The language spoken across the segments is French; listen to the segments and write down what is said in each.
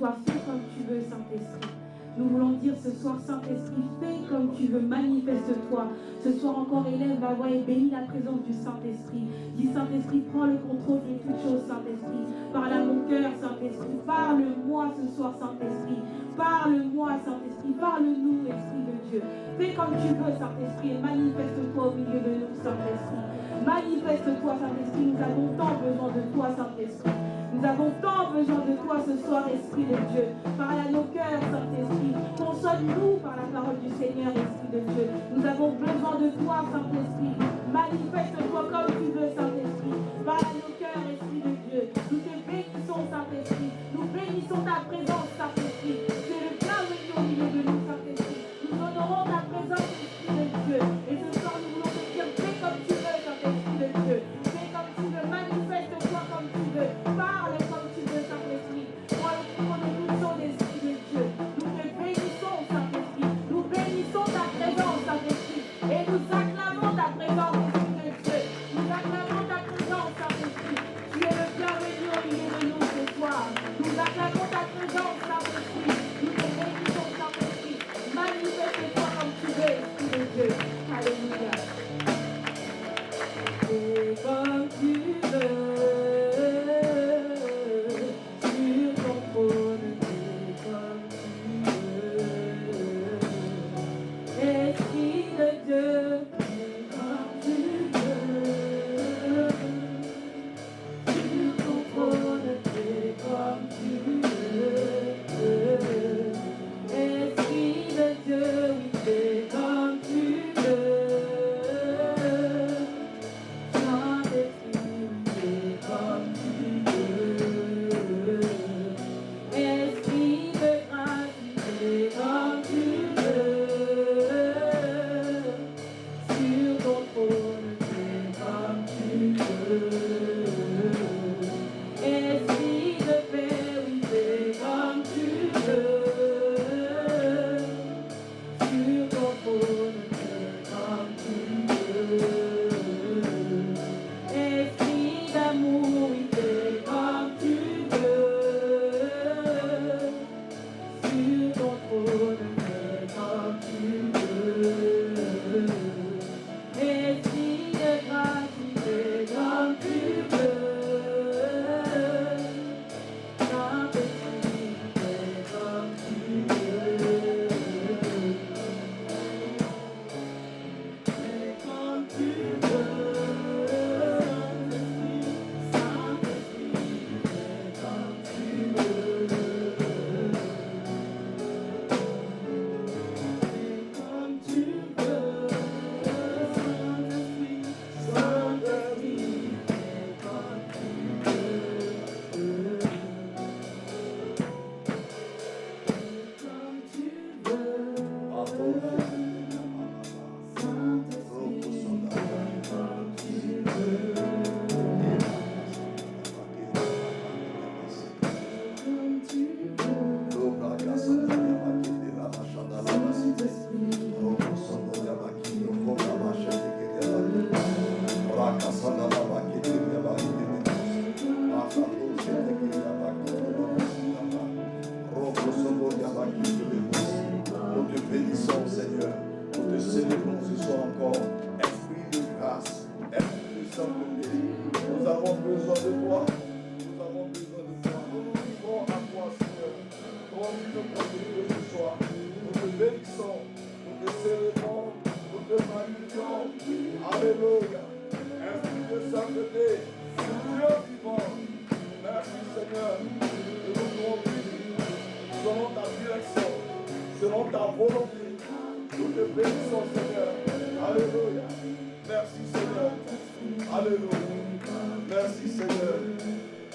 toi, fais comme tu veux, Saint-Esprit. Nous voulons dire ce soir, Saint-Esprit, fais comme tu veux, manifeste-toi. Ce soir encore, élève la voix et bénis la présence du Saint-Esprit. Dis, Saint-Esprit, prends le contrôle de toutes choses, Saint-Esprit. Parle à mon cœur, Saint-Esprit. Parle-moi ce soir, Saint-Esprit. Parle-moi, Saint-Esprit. Parle-nous, Esprit de Dieu. Fais comme tu veux, Saint-Esprit, et manifeste-toi au milieu de nous, Saint-Esprit. Manifeste-toi, Saint-Esprit. Nous avons tant besoin de toi, Saint-Esprit. Nous avons tant besoin de toi ce soir, Esprit de Dieu. Parle à nos cœurs, Saint-Esprit. Console-nous par la parole du Seigneur, Esprit de Dieu. Nous avons besoin de toi, Saint-Esprit. Manifeste-toi comme tu veux, Saint-Esprit. Parle à nos cœurs, Esprit de Dieu. Nous te bénissons, Saint-Esprit. Nous bénissons ta présence, Saint-Esprit. Tu es le bienvenu au milieu de nous, Saint-Esprit. Nous honorons ta présence, Esprit de Dieu. Et ce soir, nous voulons te dire, fais comme tu veux, Saint-Esprit de Dieu. Fais comme tu veux, manifeste-toi comme tu veux. Parle comme tu veux, Saint-Esprit. Moi, le trône de toutes choses, Esprit de Dieu. Nous te bénissons, Saint-Esprit. Nous bénissons ta présence, Saint-Esprit. Et nous acclamons ta présence, Esprit de Dieu. Nous acclamons ta présence, Saint-Esprit. Tu es le bienvenu au milieu de nous ce soir. Nous acclamons ta présence, Saint-Esprit. Nous te bénissons, Saint-Esprit. Manifeste-toi comme tu veux, Esprit de Dieu. Alléluia. Et comme tu veux. Nous te bénissons, Seigneur. Nous te célébrons ce soir encore. Esprit de grâce, esprit de sainteté. Nous avons besoin de toi. Nous avons besoin de toi. Nous nous livrons à toi, Seigneur. Rends-nous notre Dieu ce soir. Nous te bénissons. Nous te célébrons. Nous te magnifions. Alléluia. Esprit de sainteté. Dieu vivant. Merci, Seigneur. De nous conduire selon ta direction, selon ta volonté. Nous te bénissons, Seigneur. Alléluia. Merci, Seigneur. Alléluia. Merci, Seigneur.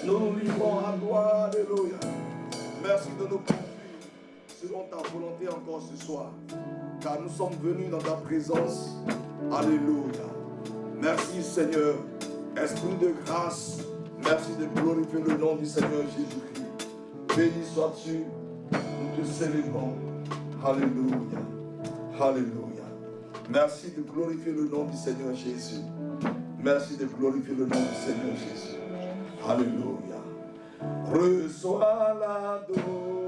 Nous nous livrons à toi. Alléluia. Merci de nous conduire selon ta volonté encore ce soir. Car nous sommes venus dans ta présence. Alléluia. Merci, Seigneur. Esprit de grâce. Merci de glorifier le nom du Seigneur Jésus-Christ. Béni sois-tu. Nous te célébrons. Alléluia. Alléluia. Merci de glorifier le nom du Seigneur Jésus. Merci de glorifier le nom du Seigneur Jésus. Alléluia. Reçois l'adoration.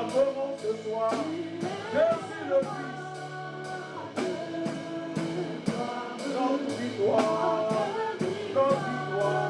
adorons ce soir. Jésus le Christ. Notre victoire, notre victoire.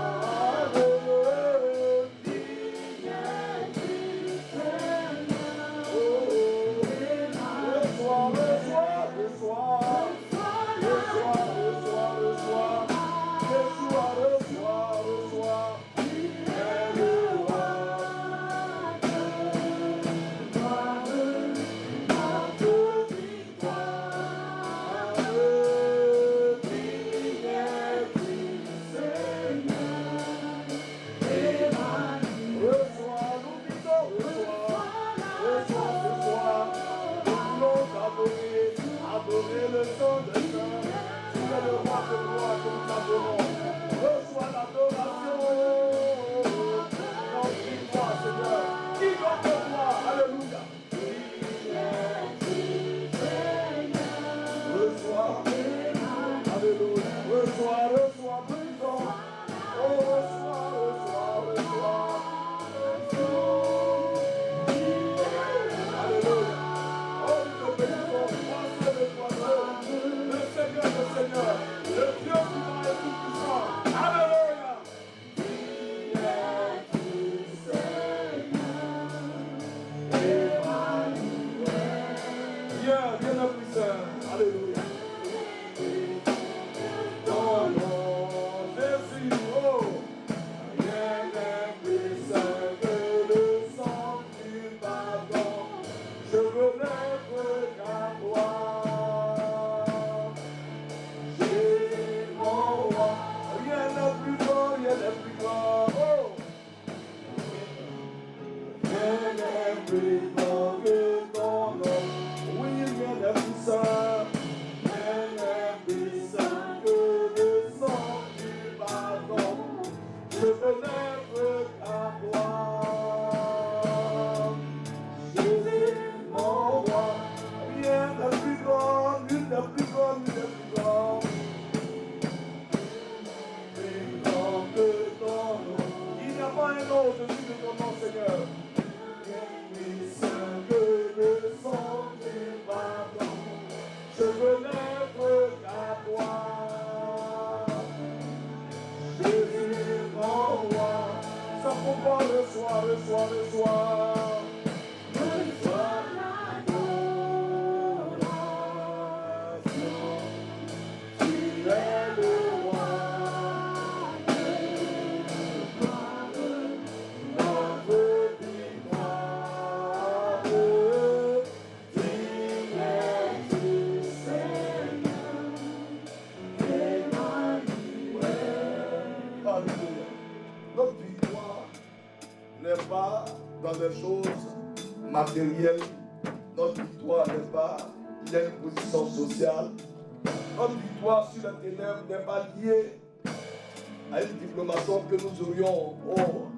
Adorer le sang de Saint, tu es le roi de gloire que nous adorons. Reçois l'adoration. Notre victoire, Seigneur. Qui comme toi? Alléluia. Reçois. Alléluia. Reçois, reçois, puissant. Oh, reçois, reçois, reçois. Alléluia. Oh, nous te bénissons. Le Seigneur, le Dieu vivant et tout-puissant. Alléluia. Viens, viens le puissant. Alléluia. Ton nom, Jésus, oh, rien n'est plus saint que le sang du pardon. Je veux n'être qu'à toi. Rien n'est plus grand que ton nom. Oui, rien n'est plus saint. Rien n'est plus saint que le sang du pardon. Je veux n'être qu'à toi. Jésus, mon roi. Rien n'est plus grand, nul n'est plus grand, nul n'est plus grand. Il n'y a pas un autre au-dessus de ton nom, Seigneur. Plus saint que le sang du pardon. Je veux n'être qu'à toi. Jésus, mon roi. Ça comprend le soir, le soir, le soir. Reçois l'adoration. Tu es le roi. Notre victoire n'est pas dans des choses matérielles. Notre victoire n'est pas liée à une position sociale. Notre victoire sur les ténèbres n'est pas liée à une diplomation que nous aurions, oh,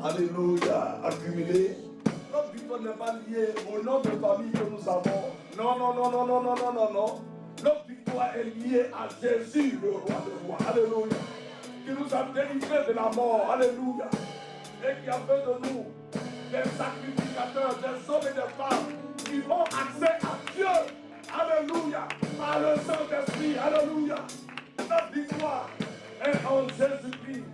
alléluia, accumulée. Notre victoire n'est pas liée au nom de famille que nous avons. Non, non, non, non, non, non, non, non, non. Notre victoire est liée à Jésus, le roi de rois. Alléluia. Qui nous a délivrés de la mort, alléluia, et qui a fait de nous des sacrificateurs, des hommes et des femmes qui ont accès à Dieu, alléluia, par le Saint-Esprit, alléluia. Notre victoire est en Jésus-Christ,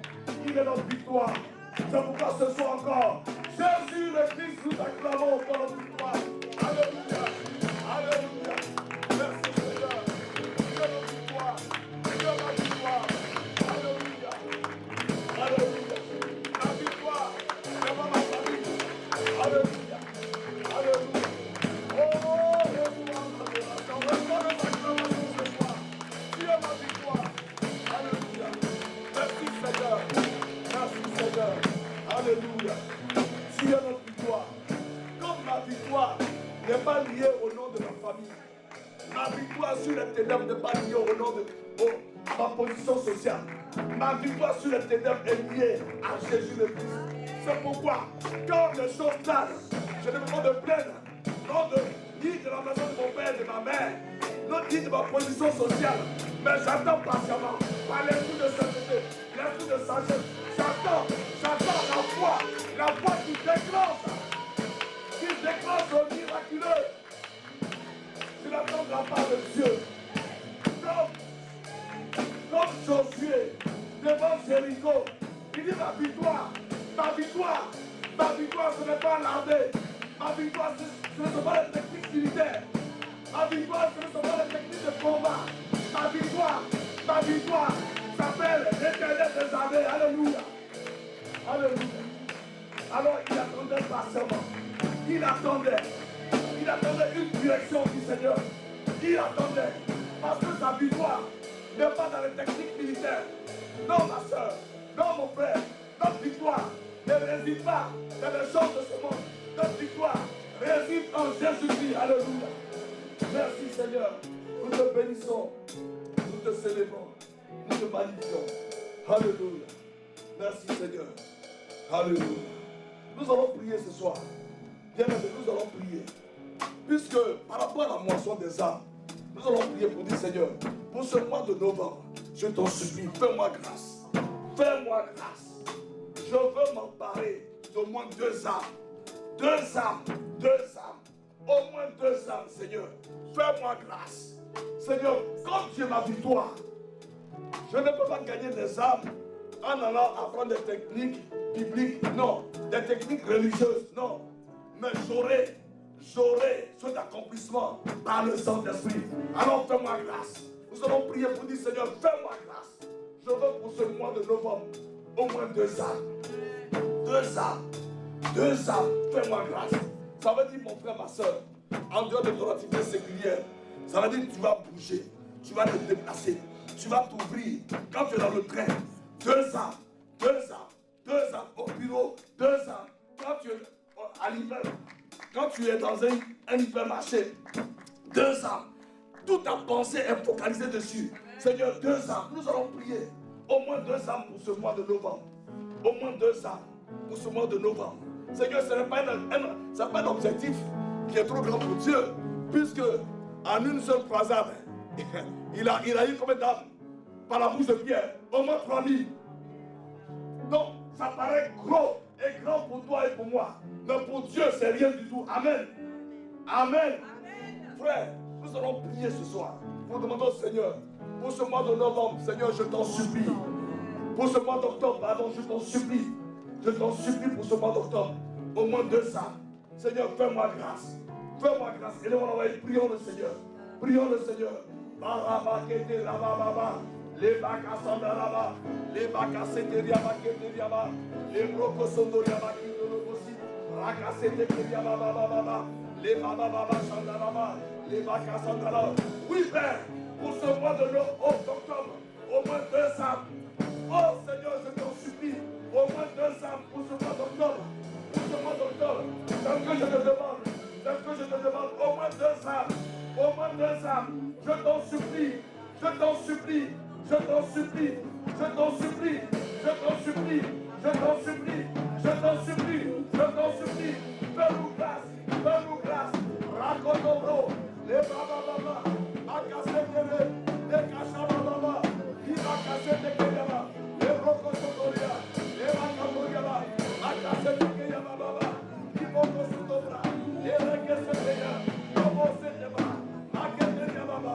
il est notre victoire. C'est pourquoi ce soir encore, Jésus le Christ, nous acclamons pour notre victoire, alléluia, alléluia. Merci Seigneur, Dieu notre victoire, Dieu notre victoire. Alléluia. Alléluia. La victoire devant ma famille. Alléluia. Alléluia. Oh, reçois l'adoration. Reçois notre acclamation ce soir. Tu es ma victoire. Alléluia. Merci Seigneur. Merci Seigneur. Alléluia. Tu es notre victoire. Comme ma victoire n'est pas liée au nom de ma famille. Ma victoire sur les ténèbres n'est pas liée au nom de ma position sociale. Ma victoire sur les ténèbres est liée à Jésus le Christ. C'est pourquoi, quand les choses passent, je ne me pas de plaindre, non ni de la maison de mon père et de ma mère, non ni de ma position sociale, mais j'attends patiemment, par l'esprit de sainteté, l'esprit de sagesse, j'attends la foi qui déclenche miraculeux. Tu n'attendras pas de Dieu. Comme Josué devant Jéricho, il dit ma victoire, ce n'est pas l'armée. Ma victoire, ce ne sont pas les techniques militaires. Ma victoire, ce ne sont pas les techniques de combat. Ma victoire s'appelle l'Éternel des armées. Alléluia. Alléluia. Alors il attendait patiemment. Il attendait une direction du Seigneur. Il attendait. Parce que sa victoire n'est pas dans les techniques militaires. Non, ma soeur. Non, mon frère. Notre victoire ne réside pas dans les choses de ce monde. Notre victoire réside en Jésus-Christ. Alléluia. Merci Seigneur. Nous te bénissons. Nous te célébrons. Nous te magnifions. Alléluia. Merci Seigneur. Alléluia. Nous allons prier ce soir. Bien aimé, nous allons prier. Puisque par rapport à la moisson des âmes, nous allons prier pour dire Seigneur, pour ce mois de novembre, je t'en supplie, fais-moi grâce. Fais-moi grâce. Je veux m'emparer d'au moins 2 âmes. 2 âmes. 2 âmes. Au moins 2 âmes, Seigneur. Fais-moi grâce. Seigneur, comme tu es ma victoire, je ne peux pas gagner des âmes en allant apprendre des techniques bibliques, non. Des techniques religieuses, non. Mais j'aurai cet accomplissement par le Saint-Esprit. Alors fais-moi grâce. Nous allons prier pour dire Seigneur, fais-moi grâce. Je veux pour ce mois de novembre au moins 2 âmes. 2 âmes. 2 âmes. Fais-moi grâce. Ça veut dire mon frère, ma soeur, en dehors de ton activité séculière, ça veut dire que tu vas bouger, tu vas te déplacer, tu vas t'ouvrir. Quand tu es dans le train, 2 âmes. 2 âmes. 2 âmes. Au bureau, 2 âmes. Quand tu es à l'immeuble, quand tu es dans un hypermarché, 2 âmes. Toute ta pensée est focalisée dessus. Seigneur, 2 âmes. Nous allons prier. Au moins 2 âmes pour ce mois de novembre. Au moins 2 âmes pour ce mois de novembre. Seigneur, ce n'est pas un objectif qui est trop grand pour Dieu. Puisque en une seule croisade, il a eu combien d'âmes par la bouche de Pierre? Au moins 3000. Donc, ça paraît gros et grand pour toi et pour moi. Mais pour Dieu, c'est rien du tout. Amen. Amen. Frère, nous allons prier ce soir pour demander au Seigneur, pour ce mois de novembre, Seigneur, je t'en supplie. Pour ce mois d'octobre, pardon, je t'en supplie. Je t'en supplie pour ce mois d'octobre. Au moins 2 âmes. Seigneur, fais-moi grâce. Fais-moi grâce. Et nous allons prions le Seigneur. Prions le Seigneur. Les bacassandaraba, les bacaseteriaba, les brocosondoriaba, les bababa chandaraba, les bacassandaraba. Oui, Père, pour ce mois de octobre, au moins 2 âmes. Oh Seigneur, je t'en supplie, au moins 2 âmes pour ce mois d'octobre. Pour ce mois d'octobre, c'est ce que je te demande, au moins 2 âmes. Au moins 2 âmes. Je t'en supplie, je t'en supplie. Je t'en supplie, je t'en supplie, je t'en supplie, je t'en supplie, je t'en supplie, je t'en supplie. Fais-nous grâce, raconte-nous, les bababa, akasekere, les kachababa, les bakasetekeyaba, les brokosotoria, les bakamoyaba, akasetekeyaba, les bokosotobra, les rekeseteya, loboseteba, aketekeyaba,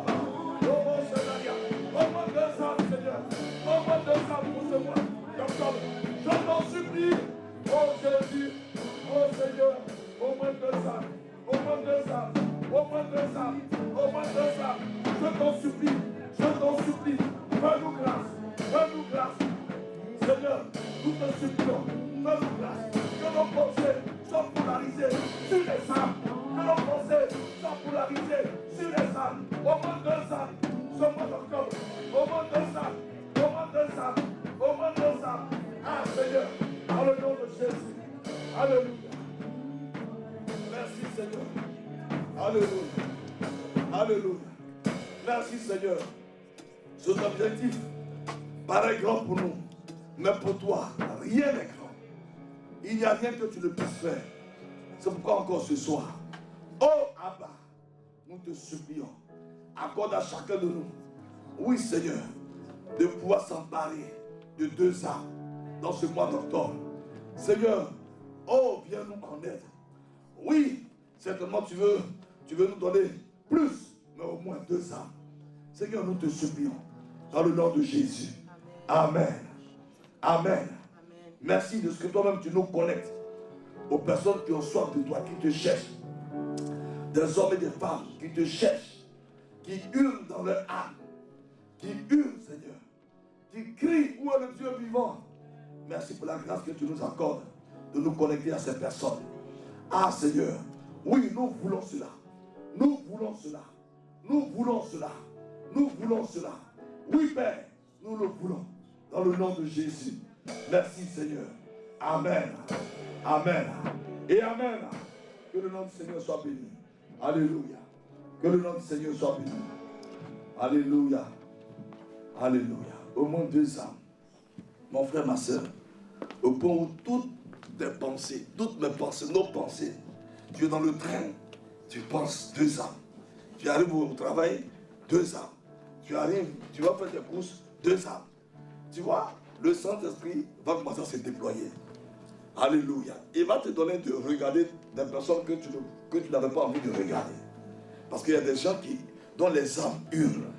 lobosedaria. Au moins 2 âmes, Seigneur. Au moins 2 âmes pour ce mois d'octobre. Je t'en supplie, oh Jésus, oh Seigneur, au moins 2 âmes, au moins 2 âmes, au moins 2 âmes, au moins 2 âmes. Je t'en supplie, fais-nous grâce, Seigneur, nous te supplions, fais-nous grâce. Que nos pensées soient polarisées sur les âmes, que nos pensées soient polarisées sur les âmes, au moins 2 âmes. Ce mois d'octobre, au moins 2 âmes, au moins 2 âmes, au moins 2 âmes. Ah Seigneur, dans le nom de Jésus. Alléluia. Merci Seigneur. Alléluia. Alléluia. Merci Seigneur. Cet objectif paraît grand pour nous, mais pour toi, rien n'est grand. Il n'y a rien que tu ne puisses faire. C'est pourquoi encore ce soir, oh Abba, nous te supplions. Accorde à chacun de nous, oui Seigneur, de pouvoir s'emparer de 2 âmes dans ce mois d'octobre. Seigneur, oh viens nous connaître. Oui, Certainement, tu veux nous donner plus, mais au moins 2 âmes. Seigneur, nous te supplions, dans le nom de Jésus. Amen. Amen. Merci de ce que toi-même tu nous connectes aux personnes qui ont soif de toi, qui te cherchent. Des hommes et des femmes qui te cherchent, qui hurlent dans leur âme, qui hurlent, Seigneur, qui crient, où est le Dieu vivant? Merci pour la grâce que tu nous accordes de nous connecter à ces personnes. Ah Seigneur, oui, nous voulons cela. Nous voulons cela. Nous voulons cela. Nous voulons cela. Oui, Père, nous le voulons. Dans le nom de Jésus. Merci, Seigneur. Amen. Amen. Et Amen. Que le nom du Seigneur soit béni. Alléluia. Que le nom du Seigneur soit béni. Alléluia. Alléluia. Au moins 2 âmes. Mon frère, ma soeur, au point où toutes tes pensées, toutes mes pensées, nos pensées, tu es dans le train, tu penses 2 âmes. Tu arrives au travail, 2 âmes. Tu arrives, tu vas faire tes courses, 2 âmes. Tu vois, le Saint-Esprit va commencer à se déployer. Alléluia. Il va te donner de regarder des personnes que tu n'avais pas envie de regarder. Parce qu'il y a des gens dont les âmes hurlent.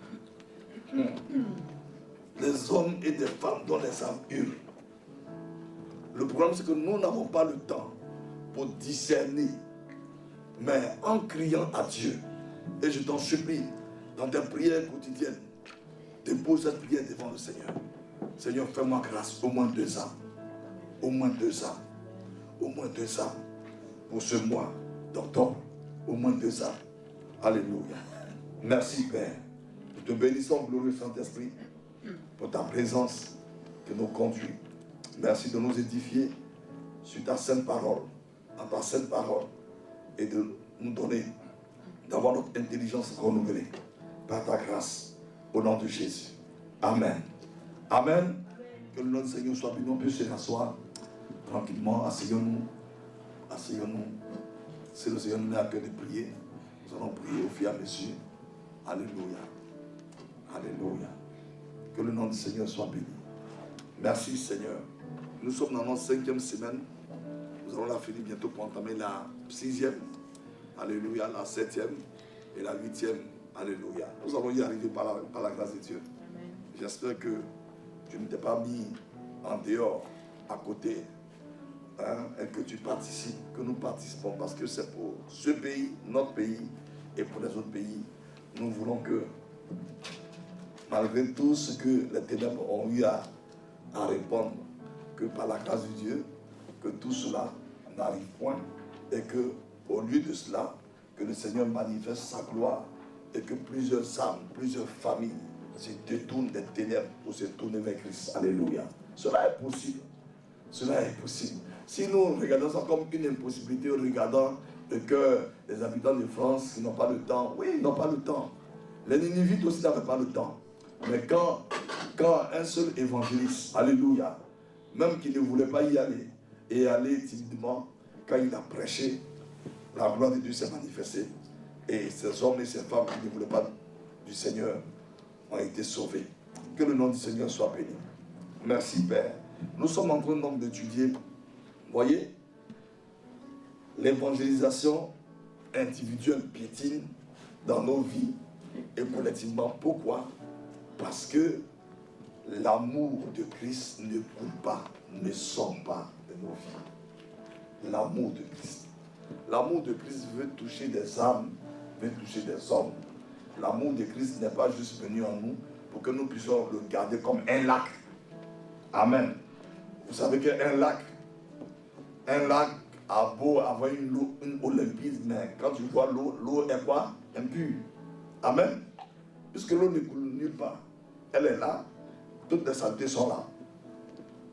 Des hommes et des femmes dont les âmes hurlent. Le problème, c'est que nous n'avons pas le temps pour discerner. Mais en criant à Dieu, et je t'en supplie, dans tes prières quotidiennes, dépose cette prière devant le Seigneur. Seigneur, fais-moi grâce, au moins 2 âmes. Au moins 2 âmes. Au moins 2 âmes. Pour ce mois d'octobre, au moins 2 âmes. Alléluia. Merci, Père. Nous te bénissons, glorieux Saint-Esprit, pour ta présence qui nous conduit. Merci de nous édifier sur ta sainte parole, en ta sainte parole, et de nous donner, d'avoir notre intelligence renouvelée par ta grâce, au nom de Jésus. Amen. Amen. Que le nom du Seigneur soit béni. On peut se rasseoir tranquillement. Asseyons-nous. Asseyons-nous. Si le Seigneur nous met à cœur de prier, nous allons prier au fur et à mesure. Alléluia. Alléluia. Que le nom du Seigneur soit béni. Merci Seigneur. Nous sommes dans notre 5e semaine. Nous allons la finir bientôt pour entamer la 6e. Alléluia. La 7e et la 8e. Alléluia. Nous allons y arriver par la grâce de Dieu. J'espère que tu ne t'es pas mis en dehors, à côté, et que tu participes, que nous participons, parce que c'est pour ce pays, notre pays, et pour les autres pays. Nous voulons que, malgré tout ce que les ténèbres ont eu à répondre, que par la grâce de Dieu, que tout cela n'arrive point, et que, au lieu de cela, que le Seigneur manifeste sa gloire, et que plusieurs âmes, plusieurs familles se détournent des ténèbres pour se tourner vers Christ. Alléluia. Cela est possible. Cela est possible. Si nous regardons ça comme une impossibilité, regardant le cœur des habitants de France qui n'ont pas le temps, oui, ils n'ont pas le temps. Les Ninivites aussi n'avaient pas le temps. Mais quand un seul évangéliste, alléluia, même qui ne voulait pas y aller, et aller timidement, quand il a prêché, la gloire de Dieu s'est manifestée. Et ces hommes et ces femmes qui ne voulaient pas du Seigneur ont été sauvés. Que le nom du Seigneur soit béni. Merci Père. Nous sommes en train donc d'étudier, voyez, l'évangélisation individuelle piétine dans nos vies et collectivement. Pourquoi? Parce que l'amour de Christ ne coule pas, ne sort pas de nos vies. L'amour de Christ. L'amour de Christ veut toucher des âmes, veut toucher des hommes. L'amour de Christ n'est pas juste venu en nous pour que nous puissions le garder comme un lac. Amen. Vous savez qu'un lac a beau avoir une eau limpide, mais quand tu vois l'eau est quoi? Impure. Amen. Puisque l'eau ne coule nulle part. Elle est là, toutes les saletés sont là.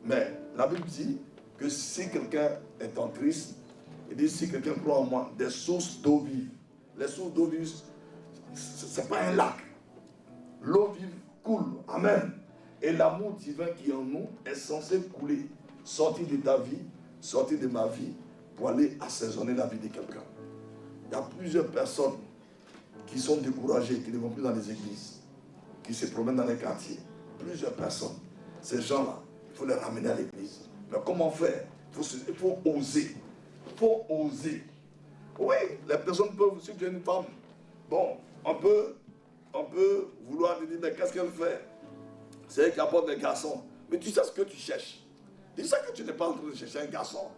Mais la Bible dit que si quelqu'un est en Christ, il dit si quelqu'un croit en moi, des sources d'eau vive. Les sources d'eau vive, ce n'est pas un lac. L'eau vive coule. Amen. Et l'amour divin qui est en nous est censé couler, sortir de ta vie, sortir de ma vie, pour aller assaisonner la vie de quelqu'un. Il y a plusieurs personnes qui sont découragées, qui ne vont plus dans les églises, qui se promènent dans les quartiers. Plusieurs personnes. Ces gens-là, il faut les ramener à l'église. Mais comment faire? Il faut oser. Il faut oser. Oui, les personnes peuvent, si tu es une femme, bon, on peut vouloir te dire, mais qu'est-ce qu'elle fait? C'est elle qui apporte des garçons. Mais tu sais ce que tu cherches. Tu sais que tu n'es pas en train de chercher un garçon.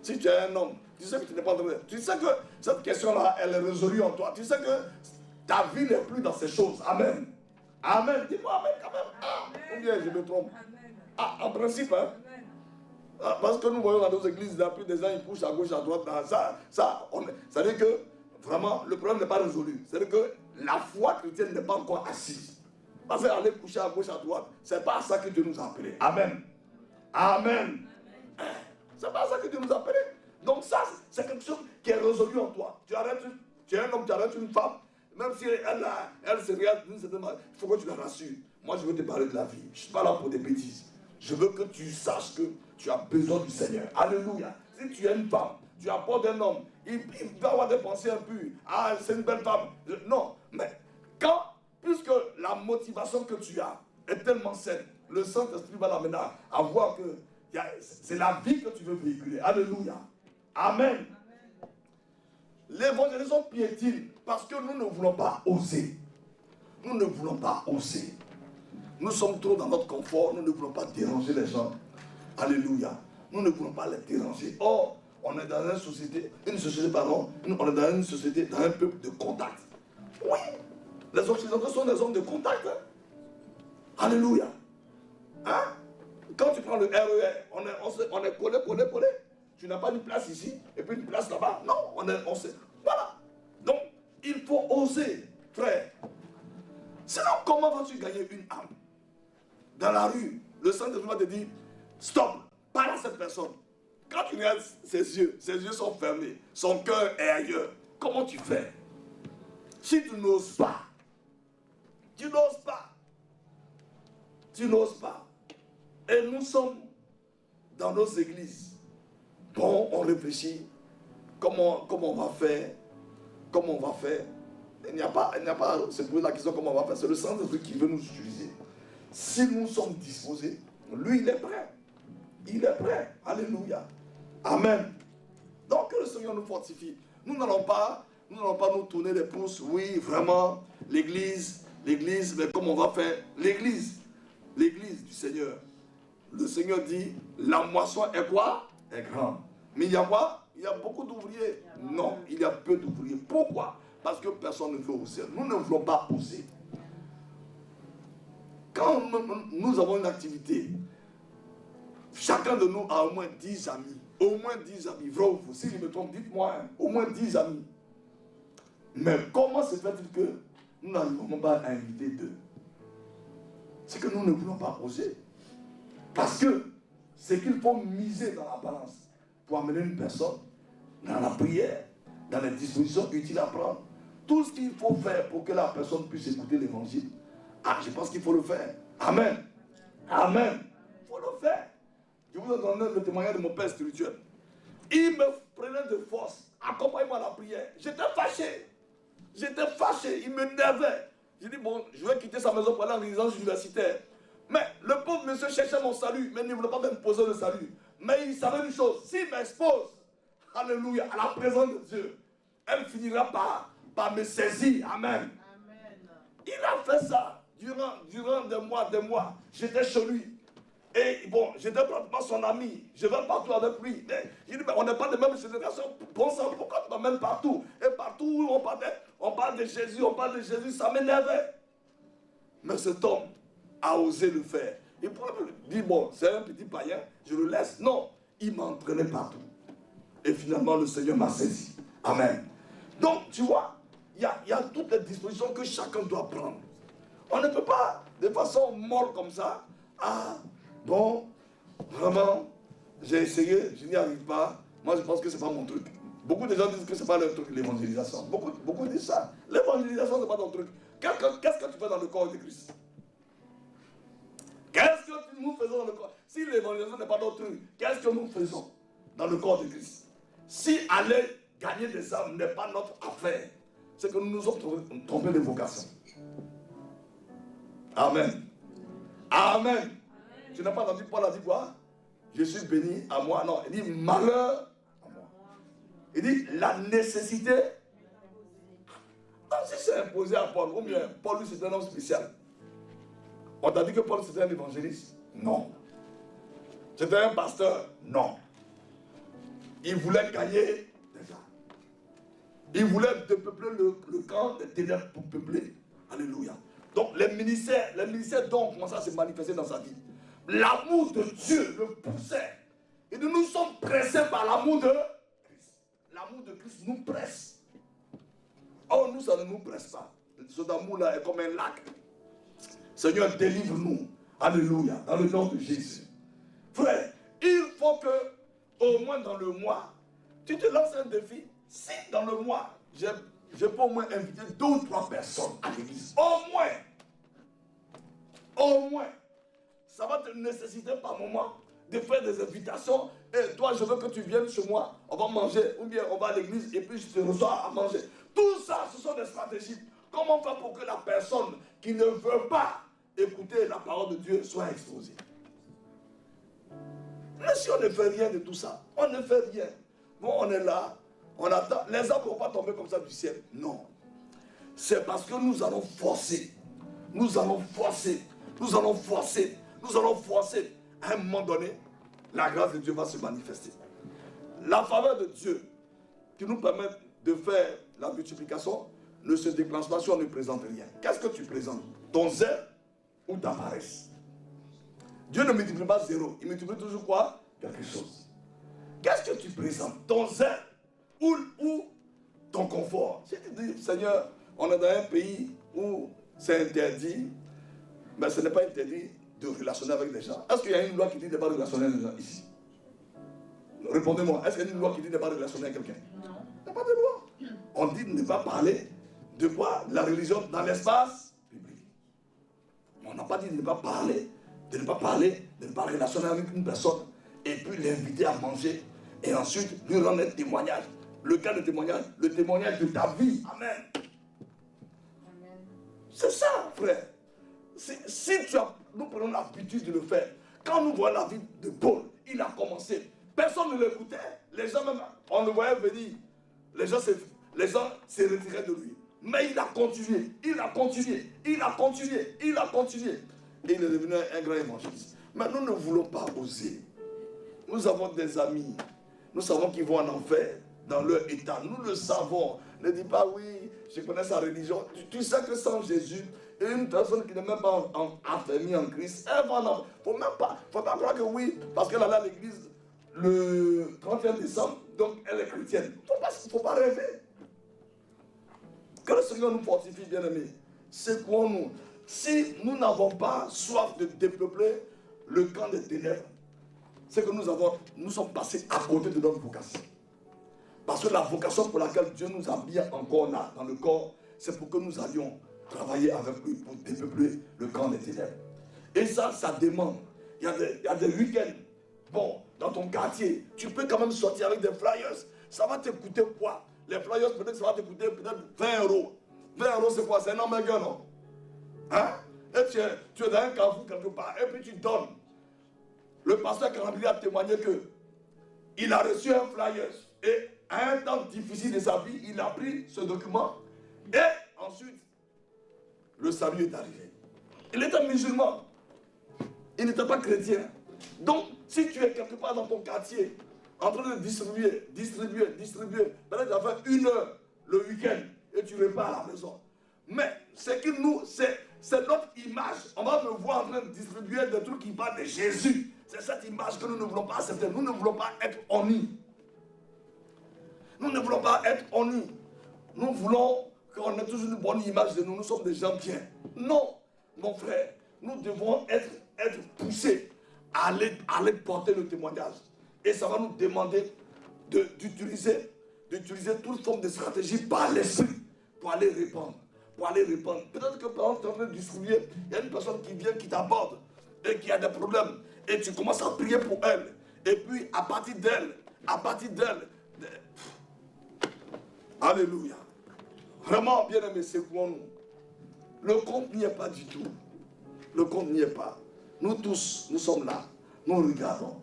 Si tu es un homme, tu sais que tu n'es pas en train de... Tu sais que cette question-là, elle est résolue en toi. Tu sais que ta vie n'est plus dans ces choses. Amen. Amen. Dis-moi amen quand même. Ah, ou bien je me trompe. Ah, en principe, hein. Ah, parce que nous voyons dans nos églises, depuis des ans, ils poussent à gauche, à droite. Ça veut dire que vraiment, le problème n'est pas résolu. C'est-à-dire que la foi chrétienne n'est pas encore assise. Parce qu'aller coucher à gauche, à droite, c'est pas à ça que Dieu nous a appelés. Amen. Amen. C'est pas à ça que Dieu nous a appelés. Donc ça, c'est quelque chose qui est résolu en toi. Tu es un homme, tu arrêtes une femme, même si elle se regarde d'une certaine manière, il faut que tu la rassures. Moi, je veux te parler de la vie. Je ne suis pas là pour des bêtises. Je veux que tu saches que tu as besoin du Seigneur. Alléluia. Si tu es une femme, tu apportes un homme, il va avoir des pensées impures. Ah, c'est une belle femme. Non, mais puisque la motivation que tu as est tellement saine, le Saint-Esprit va l'amener à voir que c'est la vie que tu veux véhiculer. Alléluia. Amen. L'évangélisation piétine parce que nous ne voulons pas oser. Nous ne voulons pas oser. Nous sommes trop dans notre confort, nous ne voulons pas déranger les gens. Alléluia. Nous ne voulons pas les déranger. Or, on est dans une société, on est dans une société, dans un peuple de contact. Oui, les Occidentaux sont des hommes de contact. Hein? Alléluia. Hein? Quand tu prends le RER, on est collé. Tu n'as pas une place ici, et puis une place là-bas. Non, on sait. Voilà. Donc, il faut oser, frère. Sinon, comment vas-tu gagner une âme? Dans la rue, le Saint-Esprit va te dire, stop, parle à cette personne. Quand tu regardes ses yeux sont fermés, son cœur est ailleurs. Comment tu fais? Si tu n'oses pas, tu n'oses pas. Et nous sommes dans nos églises. Bon, on réfléchit. Comment on va faire? Il n'y a pas à se poser la question comment on va faire. C'est le Saint-Esprit qui veut nous utiliser. Si nous sommes disposés, lui, il est prêt. Il est prêt. Alléluia. Amen. Donc, que le Seigneur nous fortifie. Nous n'allons pas nous tourner les pouces. Oui, vraiment, l'église, mais comment on va faire? L'église du Seigneur. Le Seigneur dit, la moisson est quoi? Est grande. Mais il y a quoi? Il y a beaucoup d'ouvriers. Non, il y a peu d'ouvriers. Pourquoi? Parce que personne ne veut oser. Nous ne voulons pas oser. Quand nous avons une activité, chacun de nous a au moins 10 amis. Au moins 10 amis. Vrai ou faux? Si je me trompe, dites-moi. Hein, au moins 10 amis. Mais comment se fait-il que nous n'arrivons pas à inviter d'eux? C'est que nous ne voulons pas oser. Parce que c'est qu'il faut miser dans la balance pour amener une personne dans la prière, dans les dispositions utiles à prendre. Tout ce qu'il faut faire pour que la personne puisse écouter l'évangile. Ah, je pense qu'il faut le faire. Amen. Amen. Il faut le faire. Je vous donne le témoignage de mon père spirituel. Il me prenait de force. Accompagne-moi à la prière. J'étais fâché. Il m'énervait. J'ai dit, bon, je vais quitter sa maison pour aller en résidence universitaire. Mais le pauvre monsieur cherchait mon salut, mais il ne voulait pas m'imposer le salut. Mais il savait une chose, s'il m'expose, alléluia, à la présence de Dieu, elle finira par me saisir. Amen. Il a fait ça durant des mois. J'étais chez lui. Et bon, j'étais pratiquement son ami. Je vais partout avec lui. Mais il dit, mais on n'est pas de même génération. Bon sang, pourquoi tu m'amènes partout? Et partout où on parle de Jésus, ça m'énervait. Mais cet homme a osé le faire. Il pourrait me dire, bon, c'est un petit païen, je le laisse. Non, il m'entraînait partout. Et finalement, le Seigneur m'a saisi. Amen. Donc, tu vois, il y a toutes les dispositions que chacun doit prendre. On ne peut pas, de façon molle comme ça, ah, bon, vraiment, j'ai essayé, je n'y arrive pas. Moi, je pense que ce n'est pas mon truc. Beaucoup de gens disent que ce n'est pas leur truc, l'évangélisation. Beaucoup disent ça. L'évangélisation, ce n'est pas ton truc. Qu'est-ce que tu fais dans le corps de Christ? Qu'est-ce que nous faisons dans le corps? Si l'évangélisation n'est pas notre truc, qu'est-ce que nous faisons dans le corps de Christ? Si aller gagner des âmes n'est pas notre affaire, c'est que nous nous sommes trompés de vocation. Amen. Amen. Tu n'as pas entendu Paul a dit quoi? Je suis béni à moi. Non, il dit malheur à moi. Il dit la nécessité. Si c'est imposé à Paul, ou bien Paul, c'est un homme spécial. On t'a dit que Paul, c'était un évangéliste? Non. C'était un pasteur? Non. Il voulait gagner des âmes. Il voulait dépeupler le camp des ténèbres pour peupler. Alléluia. Donc les ministères dont on commence à se manifester dans sa vie. L'amour de Dieu le poussait. Et nous sommes pressés par l'amour de Christ. L'amour de Christ nous presse. Or, nous, ça ne nous presse pas. Cet amour-là est comme un lac. Seigneur, délivre-nous. Alléluia. Dans le nom de Jésus. Frère, il faut que, au moins dans le mois, tu te lances un défi. Si dans le mois, je peux au moins inviter 2 ou 3 personnes à l'église. Au moins. Au moins. Ça va te nécessiter par moment de faire des invitations. Et toi, je veux que tu viennes chez moi. On va manger. Ou bien on va à l'église et puis je te reçois à manger. Tout ça, ce sont des stratégies. Comment faire pour que la personne qui ne veut pas écouter la parole de Dieu soit exposée? Mais si on ne fait rien de tout ça, on ne fait rien. Bon, on est là, on attend. Les arbres ne vont pas tomber comme ça du ciel. Non. C'est parce que nous allons forcer. Nous allons forcer. Nous allons forcer. Nous allons forcer. À un moment donné, la grâce de Dieu va se manifester. La faveur de Dieu qui nous permet de faire la multiplication ne se déclenche pas si on ne présente rien. Qu'est-ce que tu présentes? Ton zèle ou ta paresse? Dieu ne multiplie pas 0. Il multiplie toujours quoi? Quelque chose. Qu'est-ce que tu présentes? Ton zèle ou ton confort? Si tu dis, Seigneur, on est dans un pays où c'est interdit, mais ce n'est pas interdit de relationner avec les gens. Est-ce qu'il y a une loi qui dit de ne pas relationner avec les gens ici? Répondez-moi, est-ce qu'il y a une loi qui dit de ne pas relationner avec quelqu'un? Non. Il n'y a pas de loi. On dit de ne pas parler de quoi? La religion dans l'espace public. On n'a pas dit de ne pas parler, de ne pas relationner avec une personne et puis l'inviter à manger et ensuite lui rendre un témoignage. Le cas de témoignage, le témoignage de ta vie. Amen. Amen. C'est ça, frère. Si nous prenons l'habitude de le faire, quand nous voyons la vie de Paul, il a commencé. Personne ne l'écoutait. Les gens même, on le voyait venir. Les gens se retiraient de lui. Mais il a continué, il a continué, il a continué, il a continué. Et il est devenu un grand évangéliste. Mais nous ne voulons pas oser. Nous avons des amis. Nous savons qu'ils vont en enfer dans leur état. Nous le savons. Ne dis pas oui, je connais sa religion. Tu sais que sans Jésus, une personne qui n'est même pas affermie en Christ, elle va en... Faut pas croire que oui, parce qu'elle allait à l'église le 31 décembre, donc elle est chrétienne. Faut pas rêver. Que le Seigneur nous fortifie, bien-aimés. Secouons-nous. Si nous n'avons pas soif de dépeupler le camp des ténèbres, c'est que nous sommes passés à côté de notre vocation. Parce que la vocation pour laquelle Dieu nous a mis encore là, dans le corps, c'est pour que nous allions travailler avec lui pour dépeupler le camp des ténèbres. Et ça demande. Il y a des week-ends. Bon, dans ton quartier, tu peux quand même sortir avec des flyers. Ça va te coûter quoi? Les flyers, peut-être ça va te coûter peut-être 20 €. 20 € c'est quoi? C'est un hamburger, non? Hein? Et tu es dans un carrefour quelque part, et puis tu donnes. Le pasteur Calendrier a témoigné que il a reçu un flyer, et à un temps difficile de sa vie, il a pris ce document, et ensuite, le salut est arrivé. Il était musulman. Il n'était pas chrétien. Donc, si tu es quelque part dans ton quartier, en train de distribuer, maintenant tu vas faire 1 heure le week-end et tu repars à la maison. Mais c'est notre image. On va me voir en train de distribuer des trucs qui parlent de Jésus. C'est cette image que nous ne voulons pas accepter. Nous ne voulons pas être honnis. Nous ne voulons pas être honnis. Nous voulons qu'on ait toujours une bonne image de nous. Nous sommes des gens bien. Non, mon frère, nous devons être poussés à aller porter le témoignage. Et ça va nous demander d'utiliser toute forme de stratégie par l'esprit pour aller répandre. Peut-être que par exemple, tu es en train de distribuer, il y a une personne qui vient, qui t'aborde et qui a des problèmes. Et tu commences à prier pour elle. Et puis, à partir d'elle, alléluia. Vraiment, bien aimé, secouons-nous. Le compte n'y est pas du tout. Le compte n'y est pas. Nous tous, nous sommes là. Nous regardons.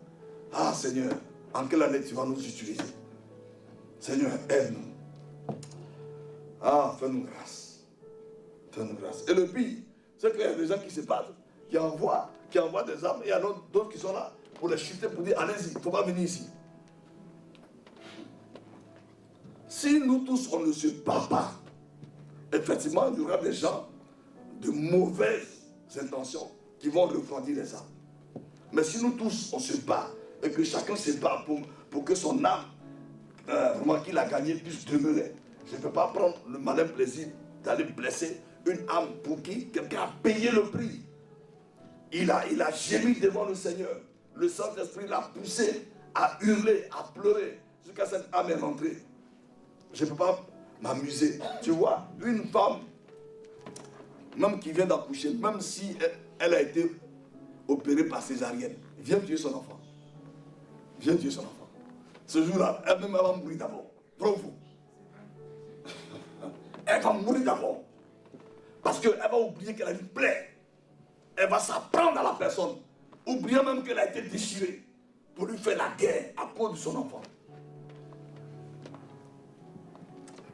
Ah Seigneur, en quelle année tu vas nous utiliser? Seigneur, aide-nous. Ah, fais-nous grâce. Fais-nous grâce. Et le pire, c'est qu'il y a des gens qui se battent, qui envoient des armes, et il y a d'autres qui sont là pour les chuter, pour dire, allez-y, il ne faut pas venir ici. Si nous tous, on ne se bat pas, effectivement, il y aura des gens de mauvaises intentions qui vont refroidir les armes. Mais si nous tous, on se bat, et que chacun se bat pour que son âme, vraiment qu'il a gagné, puisse demeurer, je ne peux pas prendre le malin plaisir d'aller blesser une âme pour qui quelqu'un a payé le prix. Il a gémi devant le Seigneur. Le Saint-Esprit l'a poussé à hurler, à pleurer, jusqu'à cette âme est rentrée. Je ne peux pas m'amuser. Tu vois, une femme, même qui vient d'accoucher, même si elle a été opérée par césarienne, vient tuer son enfant. Vient tuer son enfant. Ce jour-là, elle-même va mourir d'abord. Bravo. Elle va mourir d'abord. Parce qu'elle va oublier qu'elle a une plaie. Elle va s'apprendre à la personne, oubliant même qu'elle a été déchirée, pour lui faire la guerre à cause de son enfant.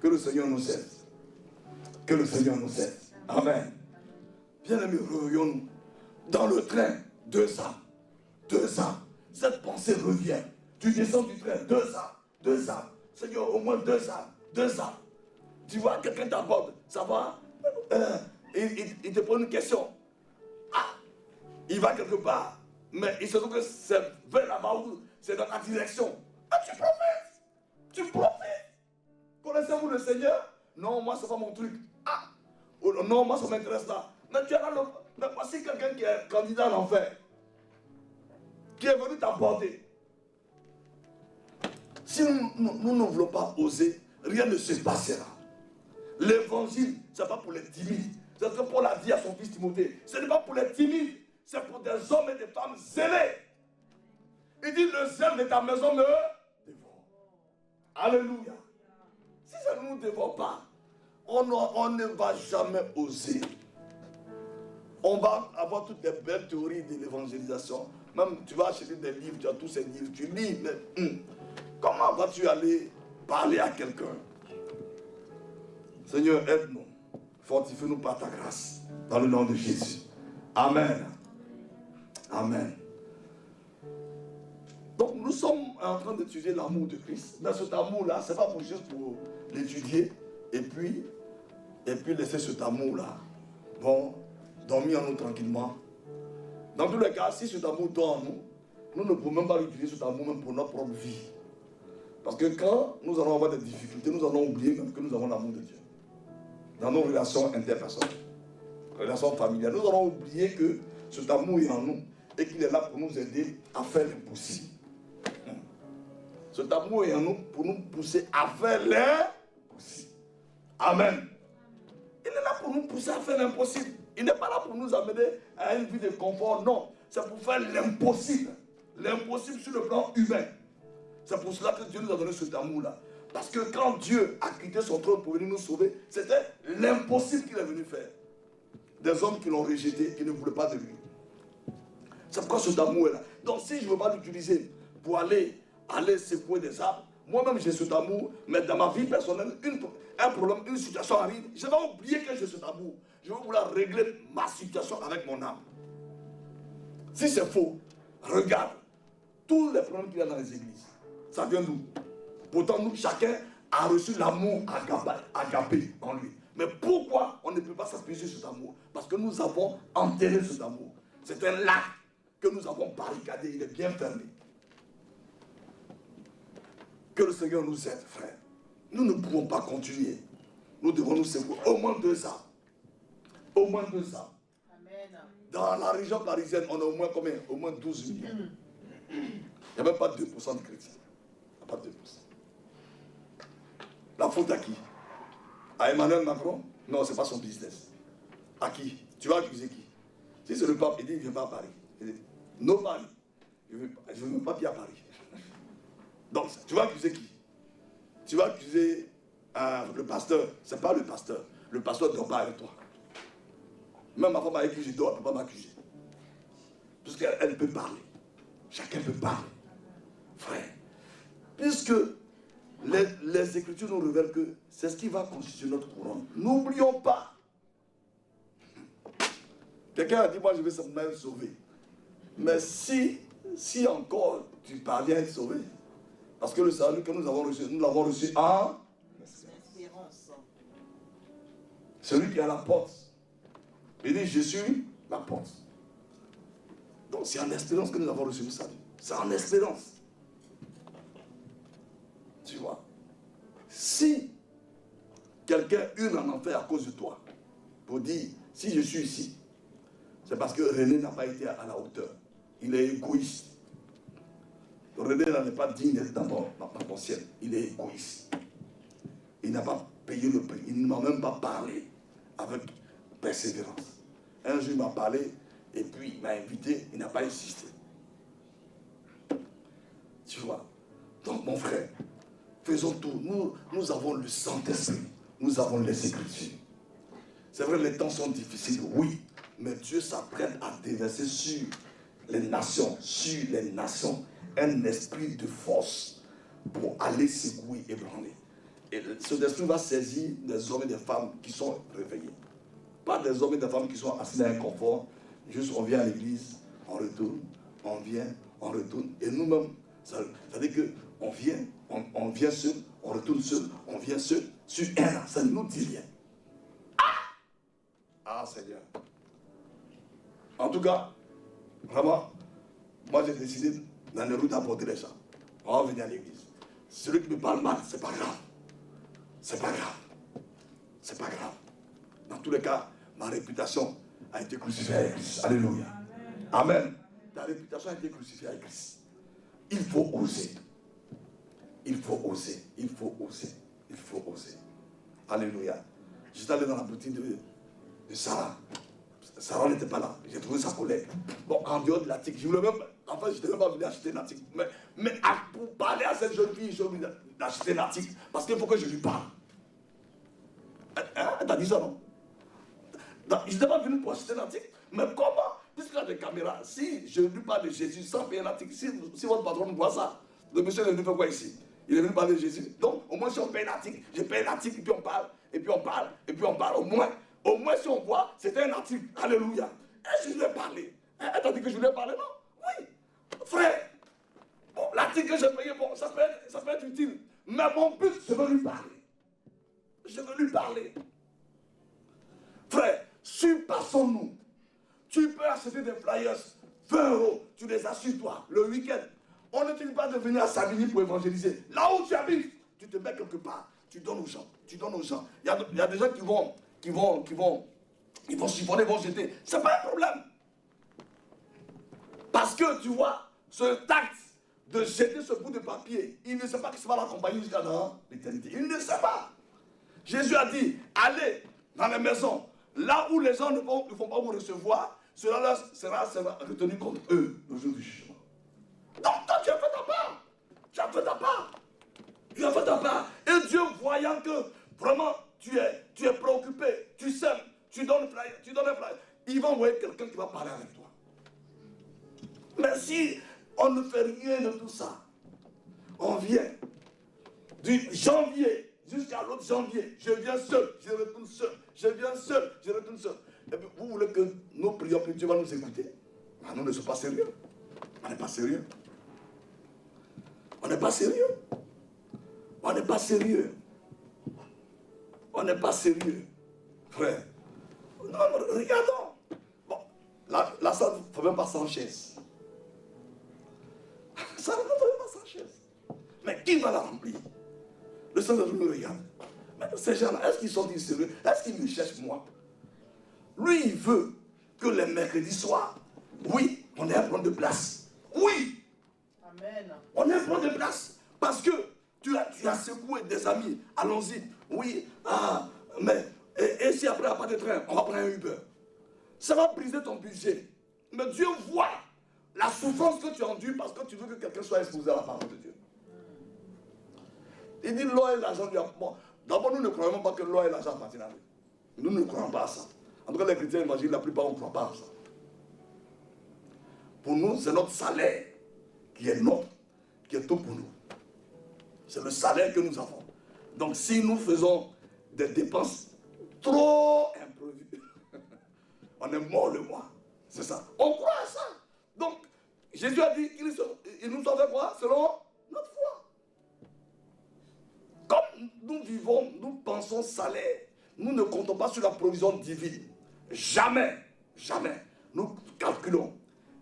Que le Seigneur nous aide. Que le Seigneur nous aide. Amen. Bien-aimés, revoyons-nous. Dans le train, 2 ans. 2 ans. Cette pensée revient. Tu descends du train, 2 ans. 2 ans. Seigneur, au moins 2 ans. 2 ans. Tu vois, quelqu'un t'aborde. Ça va? Il te pose une question. Ah, il va quelque part. Mais il se trouve que c'est vers là-bas où c'est dans ta direction. Ah, tu prophètes. Tu prophètes. Connaissez-vous le Seigneur? Non, moi, c'est pas mon truc. Ah, non, moi, ça m'intéresse là. Mais tu as là mais voici quelqu'un qui est candidat à l'enfer, qui est venu t'aborder. Si nous ne voulons pas oser, rien ne se passera. L'évangile, ce n'est pas pour les timides. C'est ce que Paul a dit à son fils Timothée. Ce n'est pas pour les timides, c'est pour des hommes et des femmes zélés. Il dit, le zèle de ta maison me dévore. Alléluia. Si ça ne nous dévore pas, on ne va jamais oser. On va avoir toutes les belles théories de l'évangélisation. Même tu vas acheter des livres, tu as tous ces livres, tu lis, mais comment vas-tu aller parler à quelqu'un? Seigneur, aide-nous. Fortifie-nous par ta grâce. Dans le nom de Jésus. Amen. Amen. Donc nous sommes en train d'étudier l'amour de Christ. Mais cet amour-là, ce n'est pas juste pour l'étudier et puis laisser cet amour-là. Bon, dormir en nous tranquillement. Dans tous les cas, si cet amour dort en nous, nous ne pouvons même pas utiliser cet amour même pour notre propre vie. Parce que quand nous allons avoir des difficultés, nous allons oublier même que nous avons l'amour de Dieu. Dans nos relations interpersonnelles, relations familiales, nous allons oublier que cet amour est en nous et qu'il est là pour nous aider à faire l'impossible. Cet amour est en nous pour nous pousser à faire l'impossible. Amen. Il est là pour nous pousser à faire l'impossible. Il n'est pas là pour nous amener à une vie de confort, non. C'est pour faire l'impossible. L'impossible sur le plan humain. C'est pour cela que Dieu nous a donné cet amour-là. Parce que quand Dieu a quitté son trône pour venir nous sauver, c'était l'impossible qu'il est venu faire. Des hommes qui l'ont rejeté, qui ne voulaient pas de lui. C'est pourquoi cet amour est là. Donc si je ne veux pas l'utiliser pour aller secouer des arbres, moi-même j'ai cet amour, mais dans ma vie personnelle, un problème, une situation arrive, je vais oublier que j'ai cet amour. Je vais vouloir régler ma situation avec mon âme. Si c'est faux, regarde tous les problèmes qu'il y a dans les églises. Ça vient d'où? Pourtant, nous, chacun a reçu l'amour agapé en lui. Mais pourquoi on ne peut pas s'appuyer sur cet amour? Parce que nous avons enterré cet amour. C'est un lac que nous avons barricadé, il est bien fermé. Que le Seigneur nous aide, frère. Nous ne pouvons pas continuer. Nous devons nous secouer au moins 2 ans. Au moins 2 ans. Amen. Dans la région parisienne, on a au moins combien? Au moins 12 millions. Il n'y a même pas 2% de chrétiens. Il n'y a pas 2%. La faute à qui? À Emmanuel Macron? Non, ce n'est pas son business. À qui? Tu vas accuser qui? Si c'est le pape, il dit, il ne vient pas à Paris. Il dit, non Paris. Je ne veux même pas bien à Paris. Donc, tu vas accuser qui? Tu vas accuser le pasteur. Ce n'est pas le pasteur. Le pasteur ne dort pas avec toi. Même ma femme avec qui je dors, elle ne peut pas m'accuser. Parce qu'elle peut parler. Chacun peut parler. Frère, puisque Les Écritures nous révèlent que c'est ce qui va constituer notre couronne. N'oublions pas. Quelqu'un a dit, moi je vais simplement être sauvé. Mais si encore tu parviens à être sauvé, parce que le salut que nous avons reçu, nous l'avons reçu en espérance. Celui qui est à la porte. Il dit, je suis la porte. Donc c'est en espérance que nous avons reçu le salut. C'est en espérance. Tu vois. Si quelqu'un hurle en enfer à cause de toi, pour dire, si je suis ici, c'est parce que René n'a pas été à la hauteur. Il est égoïste. René n'est pas digne d'être dans ton ciel. Il est égoïste. Il n'a pas payé le prix. Il ne m'a même pas parlé avec persévérance. Un jour, il m'a parlé et puis il m'a invité. Il n'a pas insisté. Tu vois. Donc, mon frère, faisons tout. Nous avons le Saint-Esprit. Nous avons les Écritures. C'est vrai, les temps sont difficiles, oui. Mais Dieu s'apprête à déverser sur les nations, un esprit de force pour aller secouer, ébranler. Et cet esprit va saisir des hommes et des femmes qui sont réveillés. Pas des hommes et des femmes qui sont assis dans un confort. Juste on vient à l'église, on retourne, on vient, on retourne. Et nous-mêmes, ça veut dire qu'on vient, on vient seul, on retourne seul, on vient seul, sur un an. Ça ne nous dit rien. Ah Seigneur. En tout cas, vraiment, moi j'ai décidé dans les routes d'apporter les gens. On va venir à l'église. Celui qui me parle mal, c'est pas grave. C'est pas grave. C'est pas grave. Dans tous les cas, ma réputation a été crucifiée avec Christ. Alléluia. Amen. Ta réputation a été crucifiée avec Christ. Il faut oser. Il faut oser. Il faut oser. Il faut oser. Alléluia. J'étais allé dans la boutique de Sarah. Sarah n'était pas là. J'ai trouvé sa collègue. Bon, en dehors de l'article, je voulais même. En fait, je n'étais même pas venu acheter un article. Mais pour parler à cette jeune fille, j'ai envie d'acheter un article. Parce qu'il faut que je lui parle. Hein? T'as dit ça, non? Je n'étais pas venu pour acheter un article. Mais comment? Puisqu'il y a des caméras, si je lui parle de Jésus sans payer un article, si votre patron voit ça, le monsieur est venu faire quoi ici? Il est venu parler de Jésus. Donc, au moins, si on paye un article, je paye un article, et puis on parle, et puis on parle, et puis on parle, au moins si on voit, c'était un article. Alléluia. Et je lui ai parlé. T'as dit que je lui ai parlé, non? Oui. Frère, bon, l'article que j'ai payé, bon, ça peut être utile. Mais mon but, je veux lui parler. Je veux lui parler. Frère, surpassons-nous. Tu peux acheter des flyers, 20 €, tu les as sur toi, le week-end. On ne te dit pas de venir à Savigny pour évangéliser. Là où tu habites, tu te mets quelque part, tu donnes aux gens. Tu donnes aux gens. Il y a des gens qui vont chiffonner, vont jeter. Ce n'est pas un problème. Parce que, tu vois, ce tact de jeter ce bout de papier, il ne sait pas que ça va l'accompagner jusqu'à dans l'éternité. Il ne sait pas. Jésus a dit, allez dans les maisons, là où les gens ne vont pas vous recevoir, cela sera retenu contre eux le jour du jugement. Donc toi, tu as fait ta part. Tu as fait ta part. Tu as fait ta part. Et Dieu, voyant que vraiment tu es préoccupé, tu sèmes, tu donnes un flyer, il va envoyer quelqu'un qui va parler avec toi. Mais si on ne fait rien de tout ça, on vient du janvier jusqu'à l'autre janvier, je viens seul, je retourne seul, je viens seul, je retourne seul. Et puis vous voulez que nous prions que Dieu va nous écouter? Nous ne sommes pas sérieux. On n'est pas sérieux. On n'est pas sérieux. On n'est pas sérieux. On n'est pas sérieux. Frère. Non, regardons. Bon, la salle ne fait même pas 100 chaises. Ça ne fait même pas 100 chaises. Mais qui va la remplir? Le Seigneur nous regarde. Mais ces gens-là, est-ce qu'ils sont sérieux? Est-ce qu'ils me cherchent moi? Lui, il veut que les mercredis soirs, oui, on ait un plan de place. Oui. Amen. On a un plan de place. Parce que tu as secoué des amis. Allons-y. Oui. Mais et si après, il n'y a pas de train, on va prendre un Uber. Ça va briser ton budget. Mais Dieu voit la souffrance que tu endures parce que tu veux que quelqu'un soit exposé à la parole de Dieu. Il dit l'or et l'argent lui appartiennent. Bon, d'abord, nous ne croyons pas que l'or et l'argent appartiennent à lui. Nous ne croyons pas à ça. En tout cas, les chrétiens évangéliques, la plupart, on ne croit pas à ça. Pour nous, c'est notre salaire qui est notre, qui est tout pour nous. C'est le salaire que nous avons. Donc si nous faisons des dépenses trop imprévues, on est mort le mois. C'est ça. On croit à ça. Donc, Jésus a dit qu'il nous sauve quoi? Selon notre foi. Comme nous vivons, nous pensons salaire, nous ne comptons pas sur la provision divine. Jamais, jamais. Nous calculons.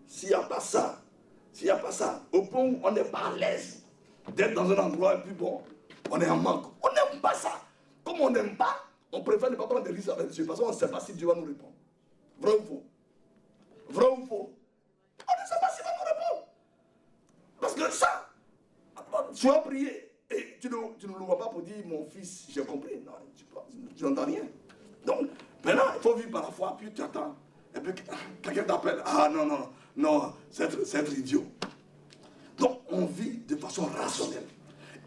S'il n'y a pas ça, au point où on n'est pas à l'aise d'être dans un endroit, et puis bon, on est en manque. On n'aime pas ça. Comme on n'aime pas, on préfère ne pas prendre des risques avec Dieu, parce qu'on ne sait pas si Dieu va nous répondre. Vrai ou faux? Vrai ou faux? On ne sait pas s'il va nous répondre. Parce que ça, tu as prié et tu ne le vois pas pour dire mon fils, j'ai compris. Non, tu n'entends rien. Donc, maintenant, il faut vivre par la foi, puis tu attends. Et puis quelqu'un t'appelle. Ah non, c'est être idiot. Donc, on vit de façon rationnelle.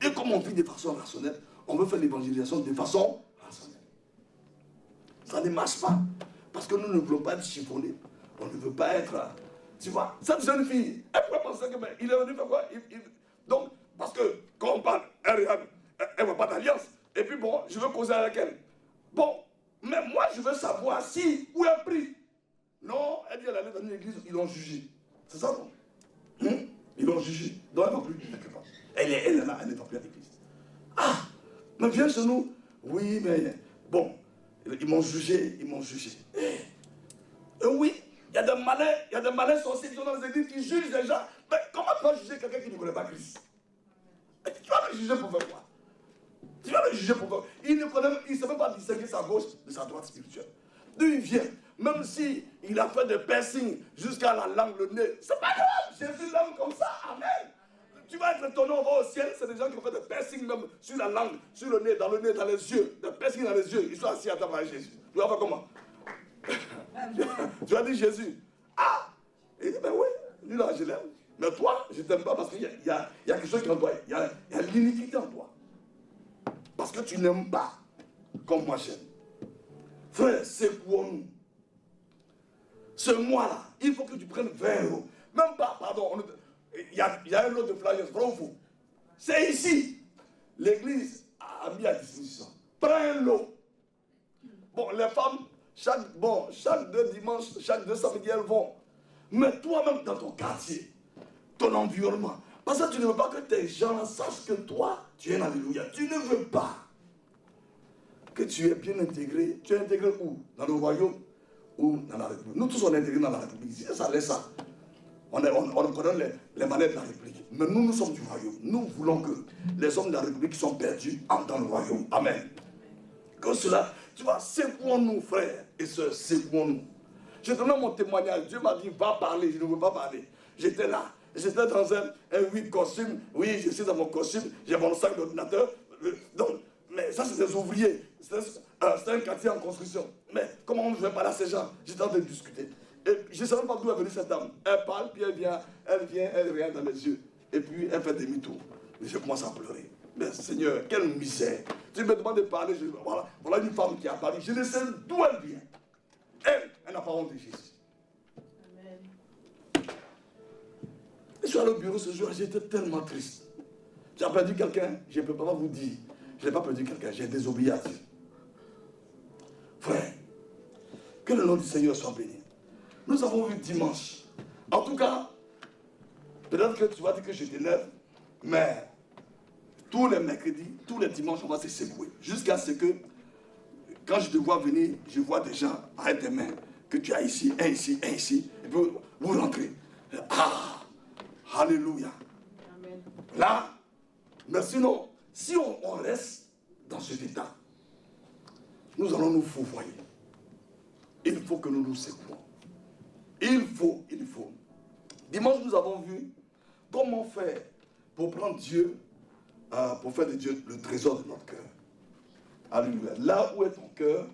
Et comme on vit de façon rationnelle, on veut faire l'évangélisation de façon rationnelle. Ça ne marche pas. Parce que nous ne voulons pas être chiffonnés. On ne veut pas être... Tu vois, cette jeune fille, elle pourrait penser que il est venu faire quoi? Donc, parce que quand on parle, elle ne voit pas d'alliance. Et puis bon, je veux causer avec elle. Bon, mais moi je veux savoir si, où est pris. Non, elle dit elle allait dans une église, ils l'ont jugé. C'est ça non? Ils l'ont jugé. Donc elle ne va plus quelque part. Elle est là, elle ne va plus à l'église. Ah, mais viens chez nous. Oui, mais bon, ils m'ont jugé. Oui, il y a des malins sorciers qui sont dans les églises qui jugent les gens. Mais comment tu vas juger quelqu'un qui ne connaît pas Christ? Tu vas le juger pour faire quoi? Tu vas le juger pour faire quoi? Il ne sait même pas distinguer sa gauche de sa droite spirituelle. D'où il vient? Même si il a fait des piercings jusqu'à la langue, le nez, c'est pas grave. Jésus l'aime comme ça. Amen. Tu vas être étonné, on va au ciel, c'est des gens qui ont fait des piercings même sur la langue, sur le nez, dans les yeux. Des piercings dans les yeux. Ils sont assis à table avec Jésus. Tu vas faire comment? Tu as dit Jésus. Ah! Il dit, ben oui, lui là, je l'aime. Mais toi, je ne t'aime pas parce qu'il y a quelque chose qui est en toi. Il y a l'iniquité en toi. Parce que tu n'aimes pas comme moi j'aime. Frère, secouons-nous. Ce mois-là, il faut que tu prennes 20 €. Même pas, pardon, il y a un lot de flyers, vrai ou faux? C'est ici. L'église a mis à disposition. Prends un lot. Bon, les femmes, chaque 2 dimanches, chaque 2 samedis, elles vont. Mais toi-même, dans ton quartier, ton environnement, parce que tu ne veux pas que tes gens sachent que toi, tu es alléluia. Tu ne veux pas que tu es bien intégré. Tu es intégré où? Dans le royaume ou dans la République? Nous tous, on est intégrés dans la République. Si ça laisse ça. On connaît les manettes de la République. Mais nous sommes du royaume. Nous voulons que les hommes de la République qui sont perdus entrent dans le royaume. Amen. Que cela, tu vois, secouons-nous, frères et sœurs, secouons-nous. Je donnais mon témoignage. Dieu m'a dit, va parler. Je ne veux pas parler. J'étais là. J'étais dans un 8 costume. Oui, je suis dans mon costume. J'ai mon sac d'ordinateur. Donc, mais ça, c'est des ouvriers. C'est un quartier en construction. Mais comment je vais parler à ces gens? J'étais en train de discuter. Et je ne sais même pas d'où est venue cette dame. Elle parle, puis elle regarde dans les yeux. Et puis elle fait demi-tour. Mais je commence à pleurer. Mais Seigneur, quelle misère. Tu me demandes de parler. Voilà une femme qui a parlé. Je ne sais d'où elle vient. Elle n'a pas honte de Jésus. Amen. Je suis allé au bureau ce jour, j'étais tellement triste. J'ai perdu quelqu'un, je ne peux pas vous dire. Je n'ai pas perdu quelqu'un, j'ai désobéi à Dieu. Frère, que le nom du Seigneur soit béni. Nous avons vu dimanche. En tout cas, peut-être que tu vas dire que je t'énerve, mais tous les mercredis, tous les dimanches, on va se secouer. Jusqu'à ce que, quand je te vois venir, je vois des gens avec des mains, que tu as ici, un ici, et puis vous rentrez. Ah, alléluia. Amen. Là, mais sinon, si on reste dans cet état, nous allons nous fourvoyer. Il faut que nous nous secouons. Il faut. Dimanche, nous avons vu comment faire pour prendre Dieu, pour faire de Dieu le trésor de notre cœur. Alléluia. Là où est ton cœur,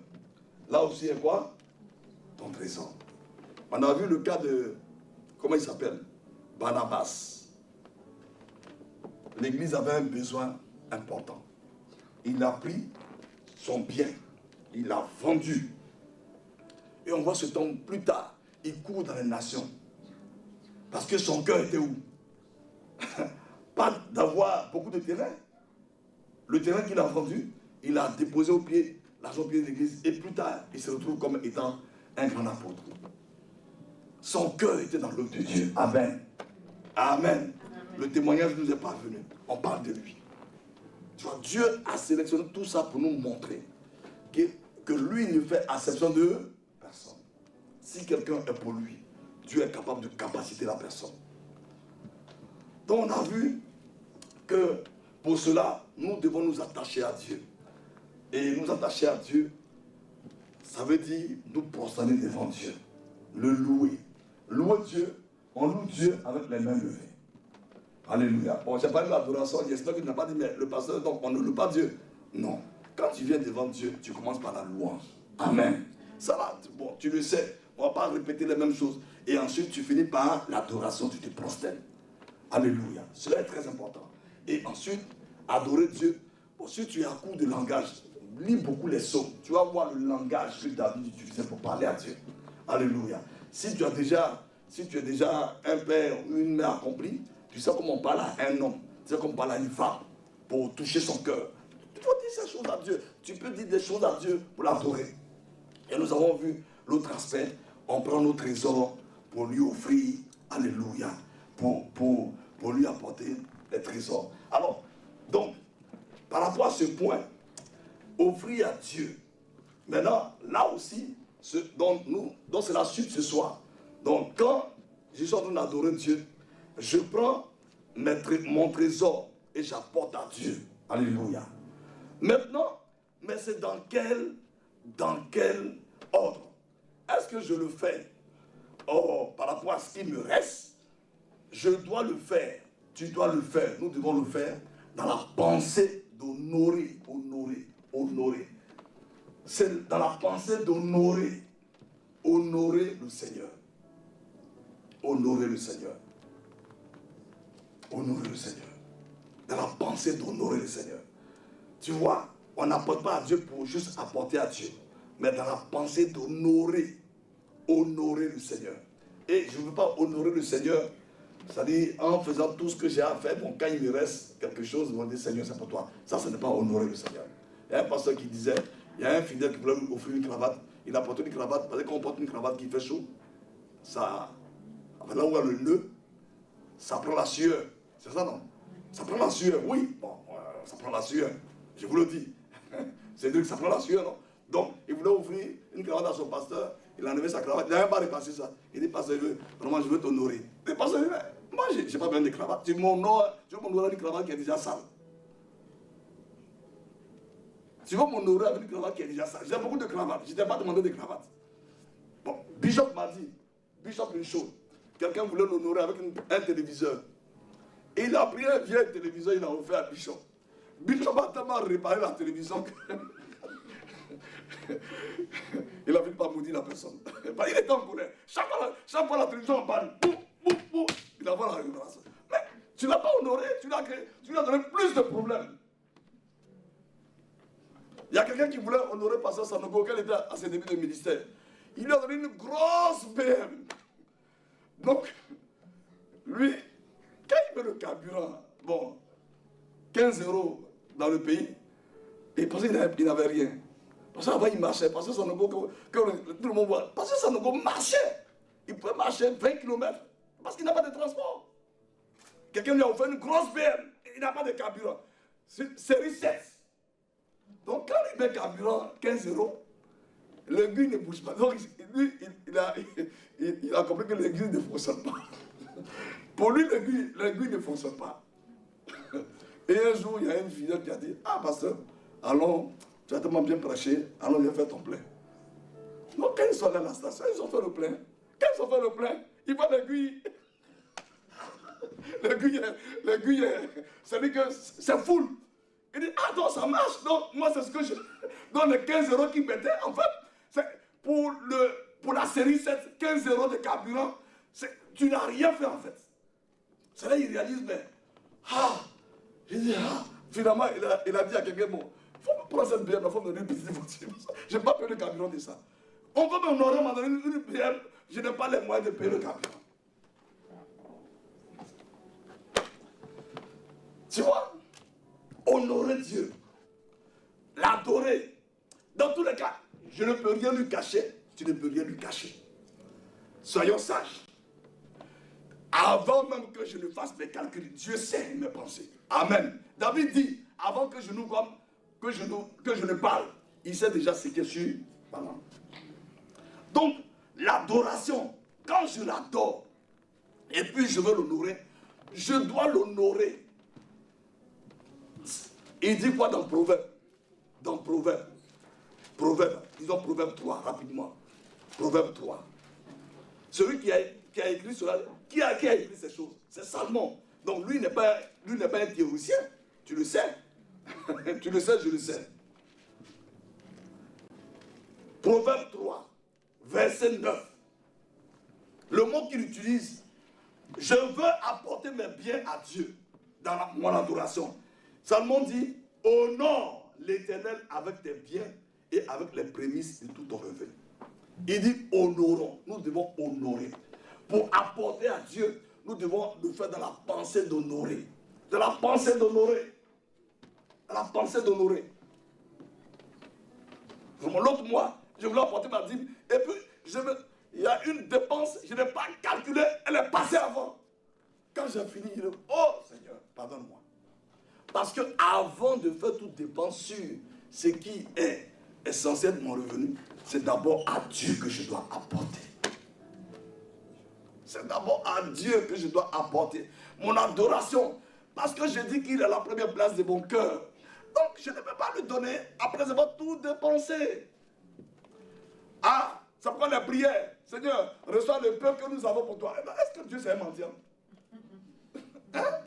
là aussi est quoi? Ton trésor. On a vu le cas de, comment il s'appelle? Barnabas. L'église avait un besoin important. Il a pris son bien, il l'a vendu. Et on voit ce temps plus tard, il court dans les nations. Parce que son cœur était où? Pas d'avoir beaucoup de terrain, le terrain qu'il a vendu, il a déposé au pied, l'argent au pied de l'église, et plus tard, il se retrouve comme étant un grand apôtre. Son cœur était dans l'œuvre de Dieu. Amen. Amen. Le témoignage ne nous est pas venu. On parle de lui. Tu vois, Dieu a sélectionné tout ça pour nous montrer que lui ne fait acception de personne. Si quelqu'un est pour lui, Dieu est capable de capaciter la personne. Donc on a vu que pour cela, nous devons nous attacher à Dieu. Et nous attacher à Dieu, ça veut dire nous prosterner devant Dieu. Le louer. Louer Dieu, on loue Dieu avec les mains levées. Alléluia. Bon, j'ai parlé de l'adoration, j'espère que tu n'as pas dit, mais le pasteur, donc on ne loue pas Dieu. Non. Quand tu viens devant Dieu, tu commences par la louange. Amen. Ça va, bon, tu le sais, on ne va pas répéter les mêmes choses. Et ensuite, tu finis par l'adoration, tu te prosternes. Alléluia. Cela est très important. Et ensuite, adorer Dieu. Bon, si tu es à court de langage, lis beaucoup les psaumes. Tu vas voir le langage que David utilisait pour parler à Dieu. Alléluia. Si tu es déjà un père ou une mère accomplie, tu sais comment on parle à un homme, tu sais comment on parle à une femme pour toucher son cœur. Tu dois dire ces choses à Dieu. Tu peux dire des choses à Dieu pour l'adorer. Et nous avons vu l'autre aspect. On prend nos trésors pour lui offrir, alléluia, pour lui apporter les trésors. Alors, donc, par rapport à ce point, offrir à Dieu. Maintenant, là aussi, donc c'est la suite ce soir. Donc, quand je suis en train d'adorer Dieu, je prends mon trésor et j'apporte à Dieu. Alléluia. Maintenant, mais c'est dans quel ordre? Est-ce que je le fais par rapport à ce qui me reste? Je dois le faire. Tu dois le faire. Nous devons le faire dans la pensée d'honorer. Honorer. C'est dans la pensée d'honorer. Honorer le Seigneur. Honorer le Seigneur. Honorer le Seigneur. Dans la pensée d'honorer le Seigneur. Tu vois, on n'apporte pas à Dieu pour juste apporter à Dieu, mais dans la pensée d'honorer. Honorer le Seigneur. Et je ne veux pas honorer le Seigneur, c'est-à-dire en faisant tout ce que j'ai à faire, bon, quand il me reste quelque chose, je vais dire Seigneur, c'est pour toi. Ça, ce n'est pas honorer le Seigneur. Il y a un pasteur qui disait, il y a un fidèle qui voulait lui offrir une cravate, il a porté une cravate, parce que quand on porte une cravate qui fait chaud, ça, là où il y a le nœud, ça prend la sueur. C'est ça, non? Ça prend la sueur, oui. Bon, ça prend la sueur. Je vous le dis. C'est-à-dire que ça prend la sueur, non? Donc, il voulait offrir une cravate à son pasteur. Il a enlevé sa cravate. Il n'a même pas repassé ça. Il dit, pasteur, vraiment, je veux t'honorer. Le pasteur dit, moi, je n'ai pas besoin de cravate. Tu veux m'honorer avec une cravate qui est déjà sale. Tu veux m'honorer avec une cravate qui est déjà sale. J'ai beaucoup de cravates. Je ne t'ai pas demandé de cravate. Bon, Bishop m'a dit, Bishop une chose. Quelqu'un voulait l'honorer avec un téléviseur. Et il a pris un vieux téléviseur, il a offert à Bishop. Bishop a tellement réparé la télévision que il n'a vu pas maudit la personne. Il était en colère. Chaque fois la télévision en panne, il a vu la réparation. Mais tu ne l'as pas honoré, tu lui as donné plus de problèmes. Il y a quelqu'un qui voulait honorer Pasteur Sanogo, auquel était à ses débuts de ministère. Il lui a donné une grosse BM. Donc, lui, quand il met le carburant, bon, 15 € dans le pays, et parce qu'il n'avait rien. Parce qu'avant il marchait, parce que Sanogo, que tout le monde voit, parce que Sanogo marchait. Il pouvait marcher 20 km, parce qu'il n'a pas de transport. Quelqu'un lui a offert une grosse BM, il n'a pas de carburant. Série 7. Donc quand il met le carburant 15 €, l'aiguille ne bouge pas. Donc lui, il a compris que l'aiguille ne fonctionne pas. Pour lui, l'aiguille ne fonctionne pas. Et un jour, il y a une fille qui a dit, ah pasteur, allons, tu as tellement bien prêché, allons viens faire ton plein. Donc quand ils sont allés à la station, ils ont fait le plein. Quand ils ont fait le plein, ils voient l'aiguille. L'aiguille, c'est-à-dire que c'est full. Il dit, ah donc ça marche. Donc moi c'est ce que je... Donc les 15 € qu'ils mettaient, en fait, c'est pour la série 7, 15 € de carburant, tu n'as rien fait en fait. C'est là qu'il réalise, mais, il dit, finalement, il a dit à quelqu'un, bon, il faut prendre cette bière, il faut me donner une petite voiture. Je n'ai pas payé le carburant de ça. On veut m'honorer, m'a donné une bière, je n'ai pas les moyens de payer le carburant. Tu vois, honorer Dieu, l'adorer. Dans tous les cas, je ne peux rien lui cacher, tu ne peux rien lui cacher. Soyons sages. Avant même que je ne fasse mes calculs, Dieu sait mes pensées. Amen. David dit, avant que je ne parle, il sait déjà ce que je suis. Voilà. Donc, l'adoration, quand je l'adore, et puis je veux l'honorer, je dois l'honorer. Il dit quoi dans Proverbe? Dans Proverbe, disons Proverbe 3, rapidement. Proverbe 3. Celui qui a écrit cela, qui a écrit ces choses? C'est Salomon. Donc lui n'est pas un théoricien. Tu le sais. Tu le sais, je le sais. Proverbe 3, verset 9. Le mot qu'il utilise, je veux apporter mes biens à Dieu dans mon adoration. Salomon dit, honore l'Éternel avec tes biens et avec les prémices de tout ton revenu. Il dit, honorons. Nous devons honorer. Pour apporter à Dieu, nous devons le faire dans la pensée d'honorer. De la pensée d'honorer. Dans la pensée d'honorer. L'autre mois, je voulais apporter ma dîme. Et puis, il y a une dépense, je n'ai pas calculé, elle est passée avant. Quand j'ai fini, je dis, oh Seigneur, pardonne-moi. Parce que avant de faire toute dépense sur ce qui est essentiel de mon revenu, c'est d'abord à Dieu que je dois apporter. C'est d'abord à Dieu que je dois apporter mon adoration. Parce que je dis qu'il est à la première place de mon cœur. Donc je ne peux pas lui donner après avoir tout dépensé. Ah, ça prend la prière. Seigneur, reçois le peu que nous avons pour toi. Eh bien, est-ce que Dieu c'est un mendiant? Hein?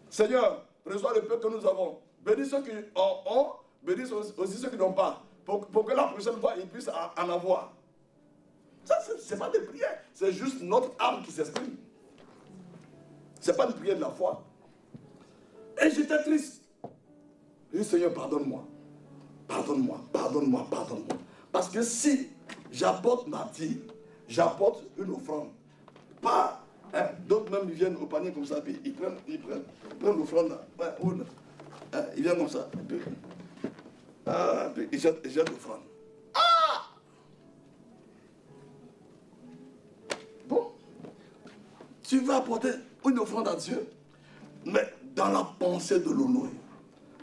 Seigneur, reçois le peu que nous avons. Bénis ceux qui ont, bénis aussi ceux qui n'ont pas. Pour que la prochaine fois, ils puissent en avoir. Ça, ce n'est pas des prières. C'est juste notre âme qui s'exprime. Ce n'est pas une prière de la foi. Et j'étais triste. J'ai dit, Seigneur, pardonne-moi. Pardonne-moi, pardonne-moi, pardonne-moi. Parce que si j'apporte ma dîme, j'apporte une offrande, pas... Hein, d'autres même ils viennent au panier comme ça, puis ils prennent l'offrande, ils viennent comme ça, puis ils jettent l'offrande. Ah! Bon, tu vas apporter une offrande à Dieu, mais dans la pensée de l'honorer.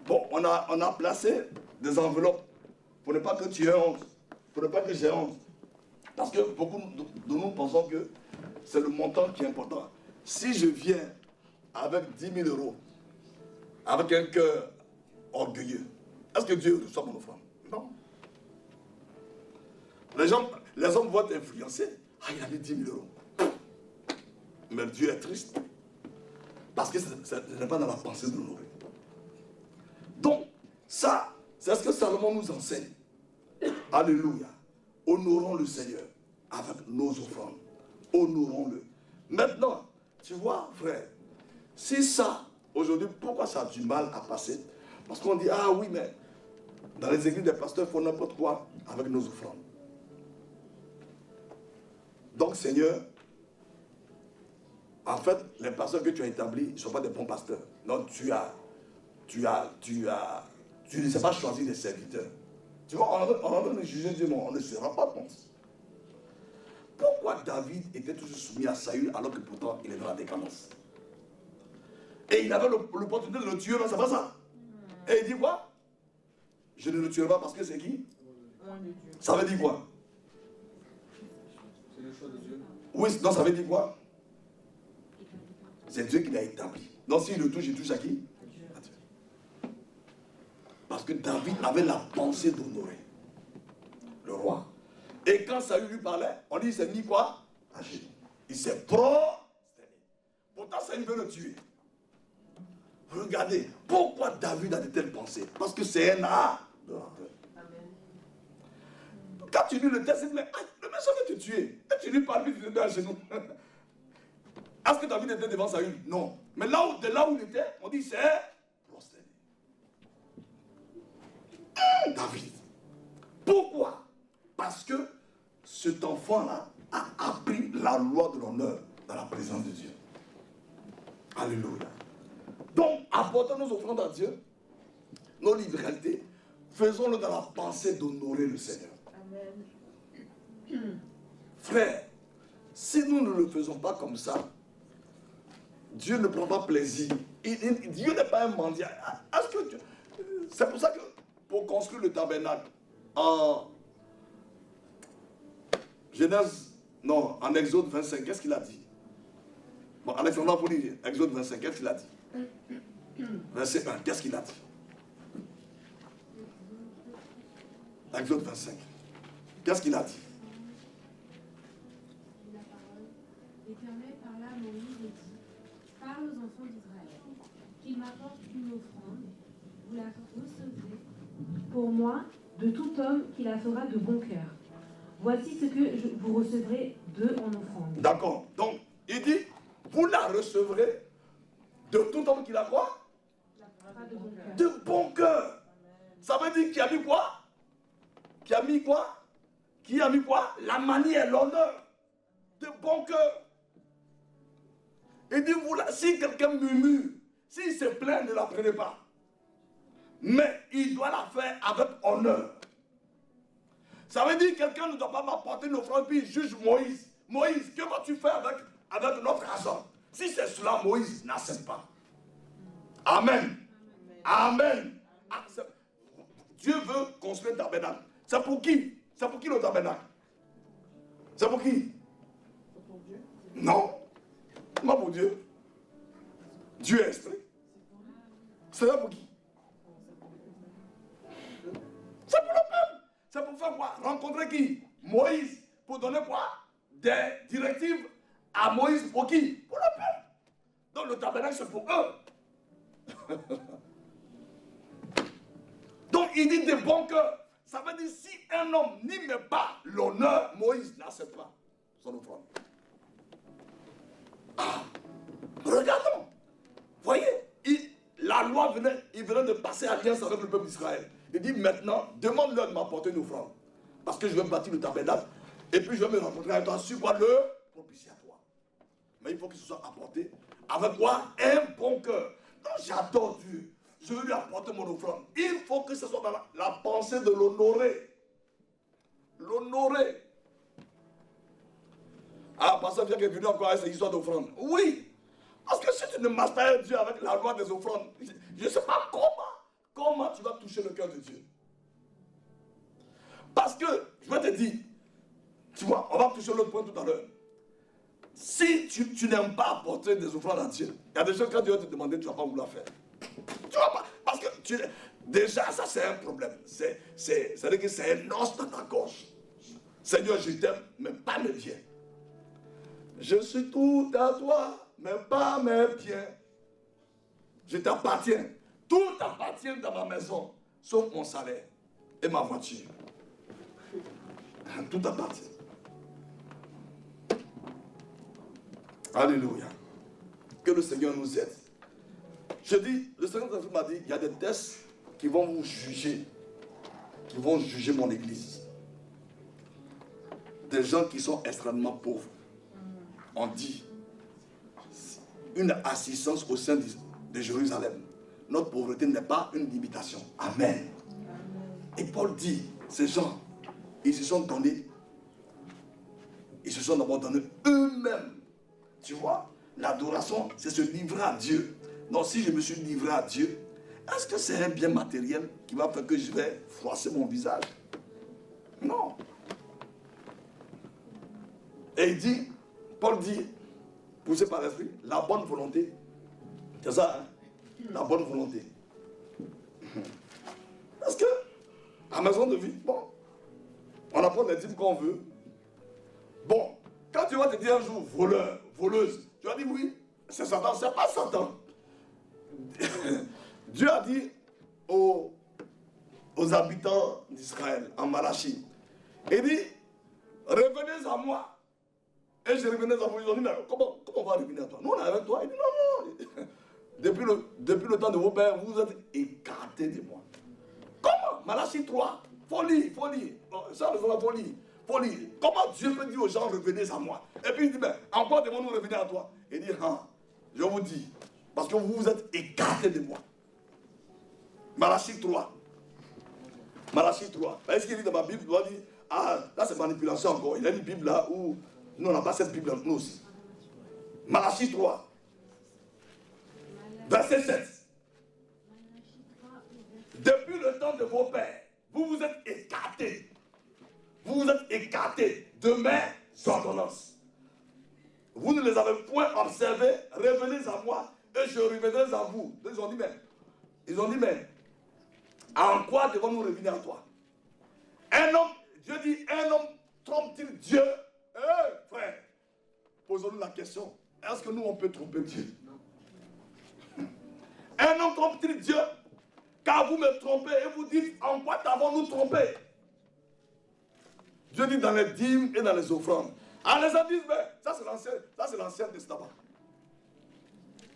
Bon, on a placé des enveloppes pour ne pas que tu aies honte, pour ne pas que j'ai honte. Parce que beaucoup de nous pensons que c'est le montant qui est important. Si je viens avec 10 000 euros, avec un cœur orgueilleux, est-ce que Dieu reçoit mon offrande? Non. Les hommes vont être influencés. Ah, il a mis 10 000 euros. Mais Dieu est triste. Parce que ce n'est pas dans la pensée de l'honorer. Donc, ça, c'est ce que Salomon nous enseigne. Alléluia. Honorons le Seigneur avec nos offrandes. Honorons-le. Maintenant, tu vois, frère, si ça, aujourd'hui, pourquoi ça a du mal à passer? Parce qu'on dit, ah oui, mais dans les églises des pasteurs, ils font n'importe quoi avec nos offrandes. Donc, Seigneur, en fait, les pasteurs que tu as établis, ils ne sont pas des bons pasteurs. Non, tu ne sais pas choisir des serviteurs. Tu vois, on est en train de juger Dieu, mais on ne se rend pas compte. Pourquoi David était toujours soumis à Saül alors que pourtant il est dans la décadence? Et il avait l'opportunité de le tuer, non, c'est pas ça? Et il dit quoi? Je ne le tuerai pas parce que c'est qui? Ça veut dire quoi? C'est le choix de Dieu. Oui, non, ça veut dire quoi? C'est Dieu qui l'a établi. Donc s'il le touche, il touche à qui? À Dieu. Parce que David avait la pensée d'honorer le roi. Et quand Saül lui parlait, on dit, il s'est mis quoi? À genoux. Il s'est prosterné. Pourtant, Saül veut le tuer. Regardez, pourquoi David a de telles pensées? Parce que c'est un adorateur. Quand tu lis le texte, il dit, mais le méchant veut te tuer. Et tu lui parles, puis tu te mets à genoux. Est-ce que David était devant Saül? Non. Mais de là où il était, on dit, c'est prosterné. David. Pourquoi? Parce que cet enfant-là a appris la loi de l'honneur dans la présence de Dieu. Alléluia. Donc, apportons nos offrandes à Dieu, nos libéralités, faisons-le dans la pensée d'honorer le Seigneur. Amen. Frère, si nous ne le faisons pas comme ça, Dieu ne prend pas plaisir. Dieu n'est pas un mendiant. C'est pour ça que pour construire le tabernacle, en Exode 25, qu'est-ce qu'il a dit? Bon, Alexandre, pour lire Exode 25, qu'est-ce qu'il a dit? Verset 1, qu'est-ce qu'il a dit? Exode 25, qu'est-ce qu'il a dit? La parole, l'Éternel parla à Moïse et dit, parle aux enfants d'Israël, qu'ils m'apportent une offrande, vous la recevrez pour moi de tout homme qui la fera de bon cœur. Voici ce que vous recevrez d'eux en offrande. D'accord. Donc, il dit, vous la recevrez de tout homme qui la croit de bon cœur. Ça veut dire qu'il a mis quoi? Qui a mis quoi? Qui a mis quoi? La manière, l'honneur. De bon cœur. Il dit, si quelqu'un murmure, s'il se plaint, ne la prenez pas. Mais il doit la faire avec honneur. Ça veut dire que quelqu'un ne doit pas m'apporter une offrande puis il juge Moïse. Moïse, que vas-tu faire avec notre argent? Si c'est cela, Moïse n'accepte pas. Amen. Amen. Amen. Dieu veut construire un tabernacle. C'est pour qui? C'est pour qui le tabernacle? C'est pour qui? C'est pour Dieu? Non. Pas pour Dieu. Dieu est esprit. C'est là pour qui? C'est pour le peuple. C'est pour faire quoi? Rencontrer qui? Moïse. Pour donner quoi? Des directives à Moïse. Pour qui? Pour le peuple. Donc le tabernacle c'est pour eux. Donc il dit de bon cœur. Ça veut dire si un homme n'y met pas l'honneur, Moïse n'accepte pas son offrande. Ah, regardons. Voyez, la loi venait de passer alliance avec le peuple d'Israël. Il dit maintenant, demande-leur de m'apporter une offrande. Parce que je vais bâtir le tabernacle. Et puis je vais me rencontrer avec toi sur quoi? Le propitiatoire. Mais il faut que ce soit apporté avec quoi? Un bon cœur. Donc j'adore Dieu. Je veux lui apporter mon offrande. Il faut que ce soit dans la pensée de l'honorer. L'honorer. Ah, pasteur Pierre qui est venu encore avec cette histoire d'offrande. Oui. Parce que si tu ne marches pas Dieu avec la loi des offrandes, je ne sais pas comment tu vas toucher le cœur de Dieu. Parce que, je vais te dire, tu vois, on va toucher l'autre point tout à l'heure. Si tu n'aimes pas apporter des offrandes à Dieu, il y a des choses quand Dieu va te demander, tu ne vas pas vouloir faire. Tu vois pas, parce que déjà ça c'est un problème. C'est-à-dire que c'est un os dans ta gorge. Seigneur, je t'aime, mais pas mes biens. Je suis tout à toi, mais pas mes biens. Je t'appartiens. Tout appartient dans ma maison, sauf mon salaire et ma voiture. Tout appartient. Alléluia. Que le Seigneur nous aide. Je dis, le Seigneur m'a dit, il y a des tests qui vont vous juger, qui vont juger mon église. Des gens qui sont extrêmement pauvres. On dit, une assistance au sein de Jérusalem. Notre pauvreté n'est pas une limitation. Amen. Et Paul dit, ces gens, ils se sont donnés, ils se sont d'abord donnés eux-mêmes. Tu vois, l'adoration, c'est se livrer à Dieu. Donc si je me suis livré à Dieu, est-ce que c'est un bien matériel qui va faire que je vais froisser mon visage? Non. Et il dit, Paul dit, poussé par l'esprit, la bonne volonté. C'est ça, hein? La bonne volonté. Parce que, à maison de vie, bon, on apprend les dîmes qu'on veut. Bon, quand tu vas te dire un jour, voleur, voleuse, tu vas dire oui, c'est Satan, c'est pas Satan. Dieu a dit aux habitants d'Israël, en Malachie, il dit, revenez à moi. Et je revenais à vous, ils ont dit, mais comment on va revenir à toi? Nous on est avec toi. Il dit, non. Depuis le temps de vos pères, vous êtes écartés de moi. Comment? Malachie 3, folie. Ça, folie. Comment Dieu peut dire aux gens, revenez à moi? Et puis il dit, mais encore devons-nous revenir à toi? Il dit, je vous dis, parce que vous vous êtes écartés de moi. Malachie 3. Malachie 3. Est-ce qu'il dit dans ma Bible, il doit dire, ah, là c'est manipulation encore. Il y a une Bible là où nous on n'a pas cette Bible nous aussi. Malachie 3. Verset 7. Depuis le temps de vos pères, vous vous êtes écartés. Vous vous êtes écartés de mes ordonnances. Vous ne les avez point observées, revenez à moi et je reviendrai à vous. Ils ont dit mais, en quoi devons-nous revenir à toi? Un homme, Dieu dit, un homme trompe-t-il Dieu? Frère, posons-nous la question, est-ce que nous on peut tromper Dieu? Un homme trompe-t-il Dieu? Car vous me trompez et vous dites, en quoi t'avons-nous trompé? Dieu dit dans les dîmes et dans les offrandes. Ah, les gens disent, mais ça c'est l'Ancien Testament.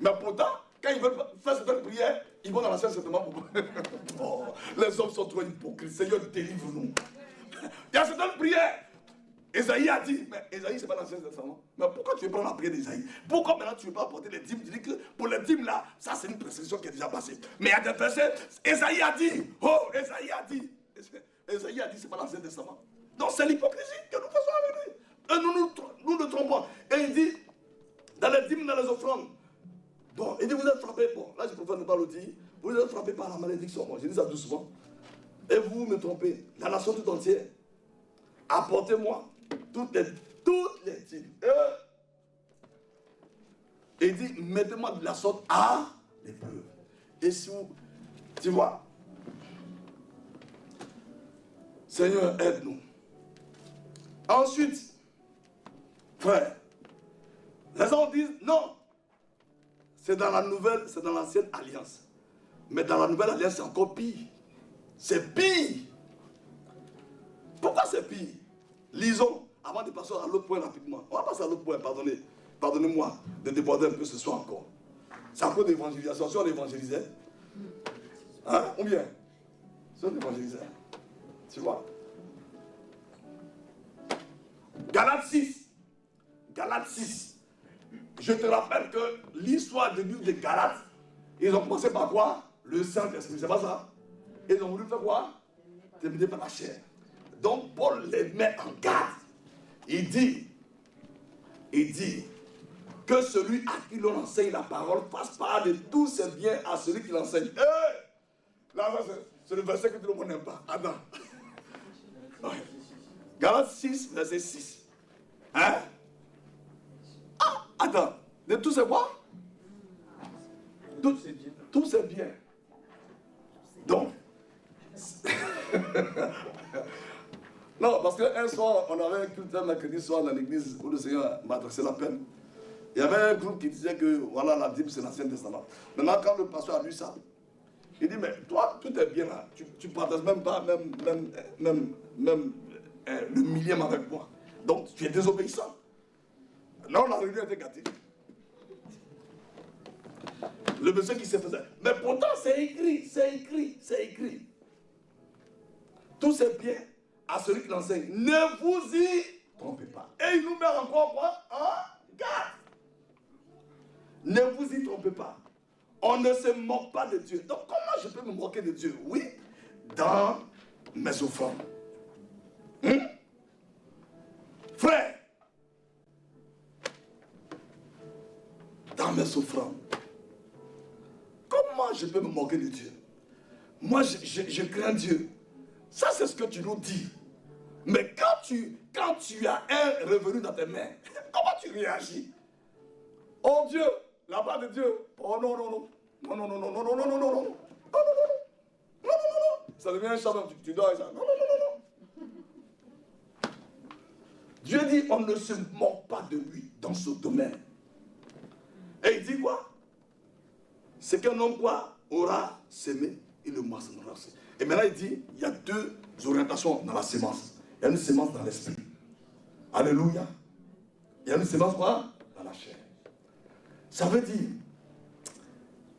Mais pourtant, quand ils veulent faire cette prière, ils vont dans l'Ancien Testament. Oh, les hommes sont trop hypocrites. Seigneur, délivre-nous. Il y a certaines prières. Esaïe a dit, mais Esaïe, c'est pas l'Ancien Testament. Mais pourquoi tu veux prendre la prière d'Esaïe? Pourquoi maintenant tu ne veux pas apporter les dîmes? Tu dis que pour les dîmes là, ça c'est une prescription qui est déjà passée. Mais il y a des versets, Esaïe a dit, Esaïe a dit, c'est pas l'Ancien Testament. Donc c'est l'hypocrisie que nous faisons avec lui. Et nous ne trompons. Et il dit, dans les dîmes, dans les offrandes, bon, il dit, vous êtes frappés, bon, là je préfère ne pas le dire, vous êtes frappés par la malédiction. Moi, je dis ça doucement. Et vous me trompez, la nation tout entière, apportez-moi toutes les dîmes. Et il dit, mettez-moi de la sorte à l'épreuve. Et si vous, tu vois, Seigneur, aide-nous. Ensuite, frère, les gens disent, non, c'est dans la nouvelle, c'est dans l'ancienne alliance. Mais dans la nouvelle alliance, c'est encore pire. C'est pire. Pourquoi c'est pire? Lisons, avant de passer à l'autre point rapidement. On va passer à l'autre point, pardonnez-moi de déborder un peu ce soir encore. C'est à cause d'évangélisation. Si on évangélisait, hein, ou bien, si on évangélisait, tu vois. Galates 6. Galates 6. Je te rappelle que l'histoire de livre de Galates, ils ont commencé par quoi? Le Saint-Esprit, c'est pas ça? Ils ont voulu faire quoi? Terminer par la chair. Donc Paul les met en garde. Il dit que celui à qui l'on enseigne la parole fasse part de tous ses biens à celui qui l'enseigne. Là, c'est le verset que tout le monde n'aime pas. Attends. Ouais. Galates 6, verset 6. Hein? Ah, attends. De tout c'est quoi? Tout c'est bien. Donc, non, parce qu'un soir, on avait un culte un mercredi soir dans l'église où le Seigneur m'a adressé la peine. Il y avait un groupe qui disait que voilà, la Bible c'est l'Ancien Testament. Maintenant, quand le pasteur a lu ça, il dit, mais toi, tout est bien là. Tu ne partages même pas même le millième avec moi. Donc, tu es désobéissant. Non, la réunion était gâtée. Le monsieur qui se faisait. Mais pourtant, c'est écrit. Tout c'est bien à celui qui l'enseigne. Ne vous y trompez pas. Et il nous met encore quoi? En garde. Ne vous y trompez pas. On ne se moque pas de Dieu. Donc comment je peux me moquer de Dieu? Oui, dans mes offrandes. Frère, dans mes offrandes. Comment je peux me moquer de Dieu? Moi, je crains Dieu. Ça, c'est ce que tu nous dis. Mais quand tu as un revenu dans tes mains, comment tu réagis? Oh Dieu, la part de Dieu. Oh non, non, non. Non, non, non, non, non, non, non, non, non, non, non, non, non, non, non, non. Ça devient un charbon, tu dors et ça. Non, non, non, non, non. Dieu dit, on ne se moque pas de lui dans ce domaine. Et il dit quoi? C'est qu'un homme quoi aura semé, il le moissonnera aussi. Et maintenant il dit, il y a deux orientations dans la sémence. Il y a une sémence dans l'esprit. Alléluia. Il y a une sémence quoi? Dans la chair. Ça veut dire,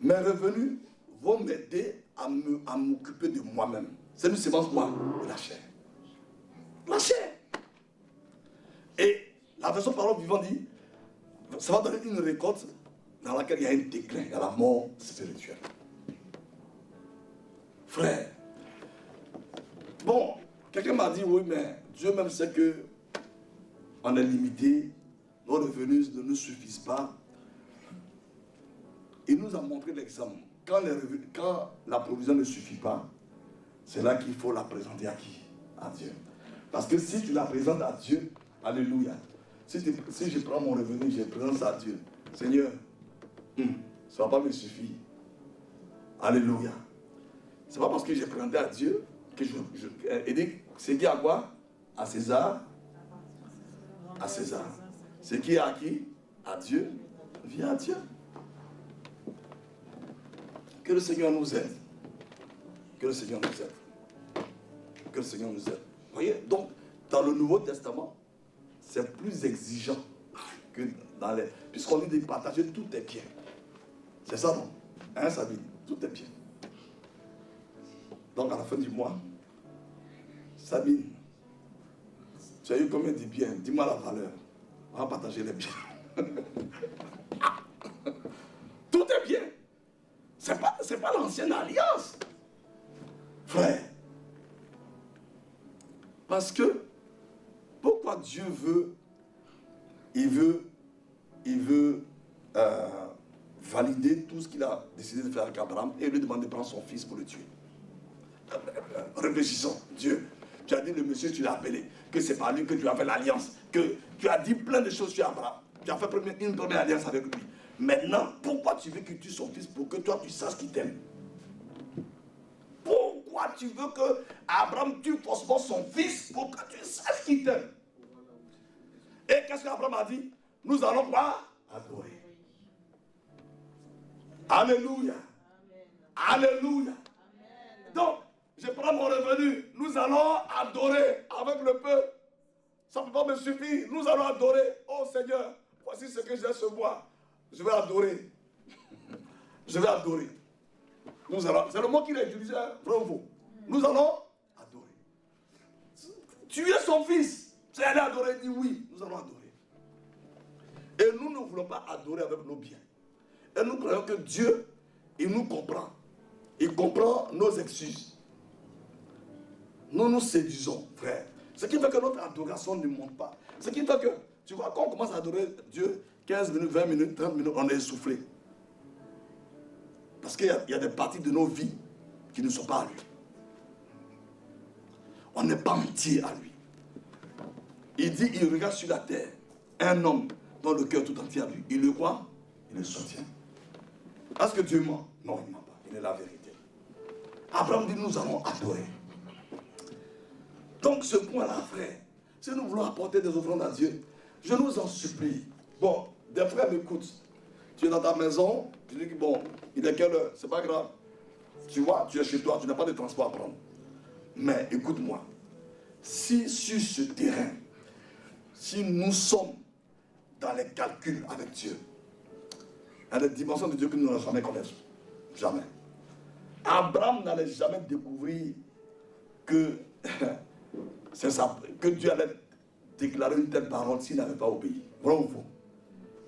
mes revenus vont m'aider à m'occuper de moi-même. C'est une sémence quoi? De la chair. La chair. Et la version parole vivante dit, ça va donner une récolte dans laquelle il y a un déclin, il y a la mort spirituelle. Frère, bon, quelqu'un m'a dit, oui, mais Dieu même sait que on est limité, nos revenus ne nous suffisent pas. Il nous a montré l'exemple. Quand la provision ne suffit pas, c'est là qu'il faut la présenter à qui? À Dieu. Parce que si tu la présentes à Dieu, alléluia. Si je prends mon revenu, je présente ça à Dieu. Seigneur, ça ne va pas me suffire. Alléluia. C'est pas parce que j'ai présenté à Dieu que et dit, c'est qui à quoi? À César. À César. C'est qui à qui? À Dieu. Viens à Dieu. Que le Seigneur nous aide. Que le Seigneur nous aide. Que le Seigneur nous aide. Vous voyez, donc, dans le Nouveau Testament, c'est plus exigeant que dans les... Puisqu'on dit de partager, tout est bien. C'est ça, non? Hein, Sabine? Tout est bien. Donc, à la fin du mois, Sabine, tu as eu combien de biens? Dis-moi la valeur. On va partager les biens. Tout est bien. C'est pas l'ancienne alliance. Frère. Parce que, pourquoi Dieu veut, il veut valider tout ce qu'il a décidé de faire avec Abraham et lui demander de prendre son fils pour le tuer. Réfléchissons, Dieu. Tu as dit le monsieur, tu l'as appelé, que c'est par lui que tu as fait l'alliance, que tu as dit plein de choses sur Abraham. Tu as fait une première alliance avec lui. Maintenant, pourquoi tu veux qu'il tue son fils pour que toi tu saches qu'il t'aime? Pourquoi tu veux que Abraham tue forcément son fils pour que tu saches qu'il t'aime? Et qu'est-ce qu'Abraham a dit? Nous allons quoi? Adorer. Alléluia. Alléluia. Donc, je prends mon revenu. Nous allons adorer avec le peuple. Ça ne peut pas me suffire. Nous allons adorer. Oh Seigneur, voici ce que j'ai ce mois. Je vais adorer. Je vais adorer. Nous allons. C'est le mot qu'il a utilisé, vrai ou faux? Nous allons adorer. Tuer son fils. C'est aller adorer. Il dit oui, nous allons adorer. Et nous ne voulons pas adorer avec nos biens. Et nous croyons que Dieu, il nous comprend. Il comprend nos excuses. Nous nous séduisons, frère. Ce qui fait que notre adoration ne monte pas. Ce qui fait que, tu vois, quand on commence à adorer Dieu, 15 minutes, 20 minutes, 30 minutes, on est essoufflé. Parce qu'il y a des parties de nos vies qui ne sont pas à lui. On n'est pas entier à lui. Il dit, il regarde sur la terre, un homme dont le cœur tout entier à lui. Il le croit, il le soutient. Est-ce que Dieu ment? Non, il ne ment pas. Il est la vérité. Abraham dit, nous allons adorer. Donc ce point-là, frère, si nous voulons apporter des offrandes à Dieu, je nous en supplie. Bon, des frères m'écoutent. Tu es dans ta maison, tu dis que bon, il est quelle heure? C'est pas grave. Tu vois, tu es chez toi, tu n'as pas de transport à prendre. Mais écoute-moi, si sur ce terrain, si nous sommes dans les calculs avec Dieu, il y a des dimensions de Dieu que nous n'allons jamais connaître. Jamais. Abraham n'allait jamais découvrir que, que Dieu allait déclarer une telle parole s'il n'avait pas obéi. Vrai ou faux?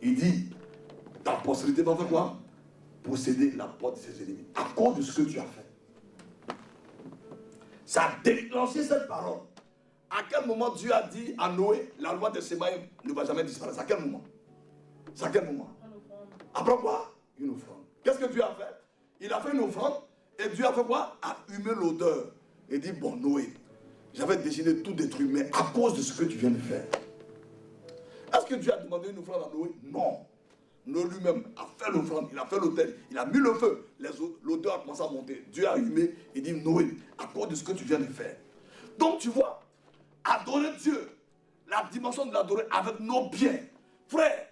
Il dit, ta postérité va faire quoi? Posséder la porte de ses ennemis. À cause de ce que tu as fait. Ça a déclenché cette parole. À quel moment Dieu a dit à Noé, la loi de Sémaïm ne va jamais disparaître? À quel moment? C'est à quel moment? Après quoi? Une offrande. Qu'est-ce que Dieu a fait? Il a fait une offrande et Dieu a fait quoi? A humé l'odeur. Et dit, bon Noé, j'avais décidé de tout détruire, mais à cause de ce que tu viens de faire. Est-ce que Dieu a demandé une offrande à Noé? Non. Noé lui-même a fait l'offrande, il a fait l'autel, il a mis le feu, l'odeur a commencé à monter. Dieu a humé, il dit, Noé, à cause de ce que tu viens de faire. Donc tu vois, adorer Dieu, la dimension de l'adorer avec nos biens. Frère,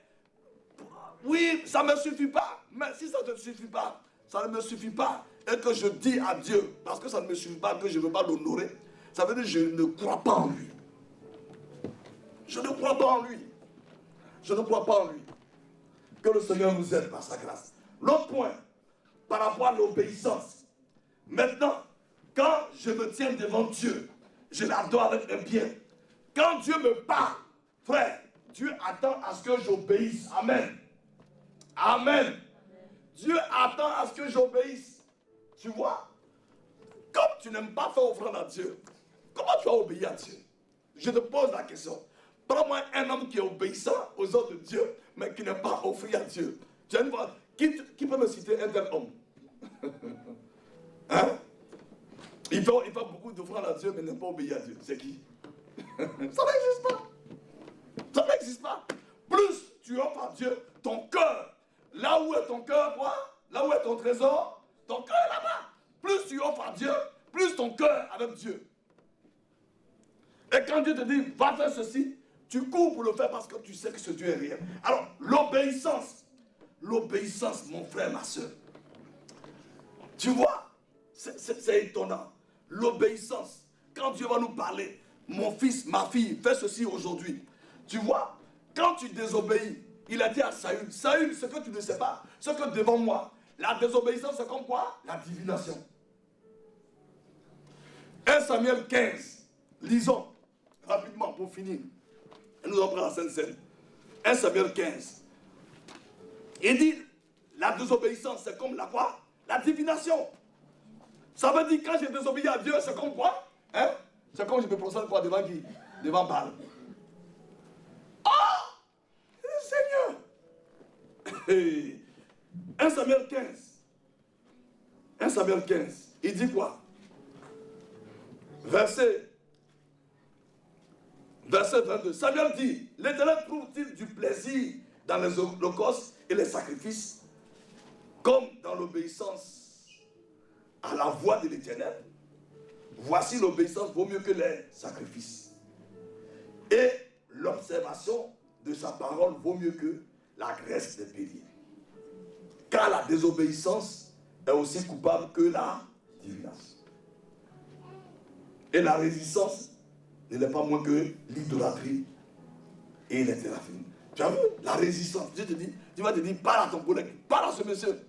oui, ça ne me suffit pas, mais si ça ne te suffit pas, ça ne me suffit pas, et que je dis à Dieu, parce que ça ne me suffit pas, que je ne veux pas l'honorer, ça veut dire que je ne crois pas en lui. Je ne crois pas en lui. Je ne crois pas en lui. Que le Seigneur nous aide par sa grâce. L'autre point, par rapport à l'obéissance. Maintenant, quand je me tiens devant Dieu, je l'adore avec un bien. Quand Dieu me parle, frère, Dieu attend à ce que j'obéisse. Amen. Amen. Dieu attend à ce que j'obéisse. Tu vois, comme tu n'aimes pas faire offrande à Dieu, comment tu vas obéir à Dieu? Je te pose la question. Prends-moi un homme qui est obéissant aux ordres de Dieu, mais qui n'est pas offert à Dieu. Tu as une fois, qui peut me citer un tel homme? Hein? Il fait beaucoup d'offrandes à Dieu, mais n'est pas obéi à Dieu. C'est qui? Ça n'existe pas. Ça n'existe pas. Plus tu offres à Dieu ton cœur. Là où est ton cœur, quoi? Là où est ton trésor? Ton cœur est là-bas. Plus tu offres à Dieu, plus ton cœur avec Dieu. Et quand Dieu te dit, va faire ceci, tu cours pour le faire parce que tu sais que ce Dieu est réel. Alors, l'obéissance, mon frère, ma soeur. Tu vois, c'est étonnant. L'obéissance, quand Dieu va nous parler, mon fils, ma fille, fais ceci aujourd'hui. Tu vois, quand tu désobéis, il a dit à Saül, Saül, ce que tu ne sais pas, ce que devant moi, la désobéissance, c'est comme quoi? La divination. 1 Samuel 15, lisons rapidement pour finir. Et nous allons prendre la Sainte Seine. 1 Samuel 15. Il dit, la désobéissance, c'est comme la quoi? La divination. Ça veut dire quand j'ai désobéi à Dieu, c'est comme quoi? Hein? C'est comme je me procède quoi devant qui? Devant Baal. Oh! Seigneur! 1 Samuel 15. 1 Samuel 15. Il dit quoi? Verset 22. Samuel dit, l'Éternel trouve-t-il du plaisir dans les holocaustes et les sacrifices, comme dans l'obéissance à la voix de l'Éternel? Voici l'obéissance vaut mieux que les sacrifices. Et l'observation de sa parole vaut mieux que la graisse des béliers. Car la désobéissance est aussi coupable que la divination. Et la résistance n'est pas moins que l'idolâtrie et les thérapies. Tu as vu la résistance? Dieu te dit, tu vas te dire, parle à ton collègue, parle à ce monsieur.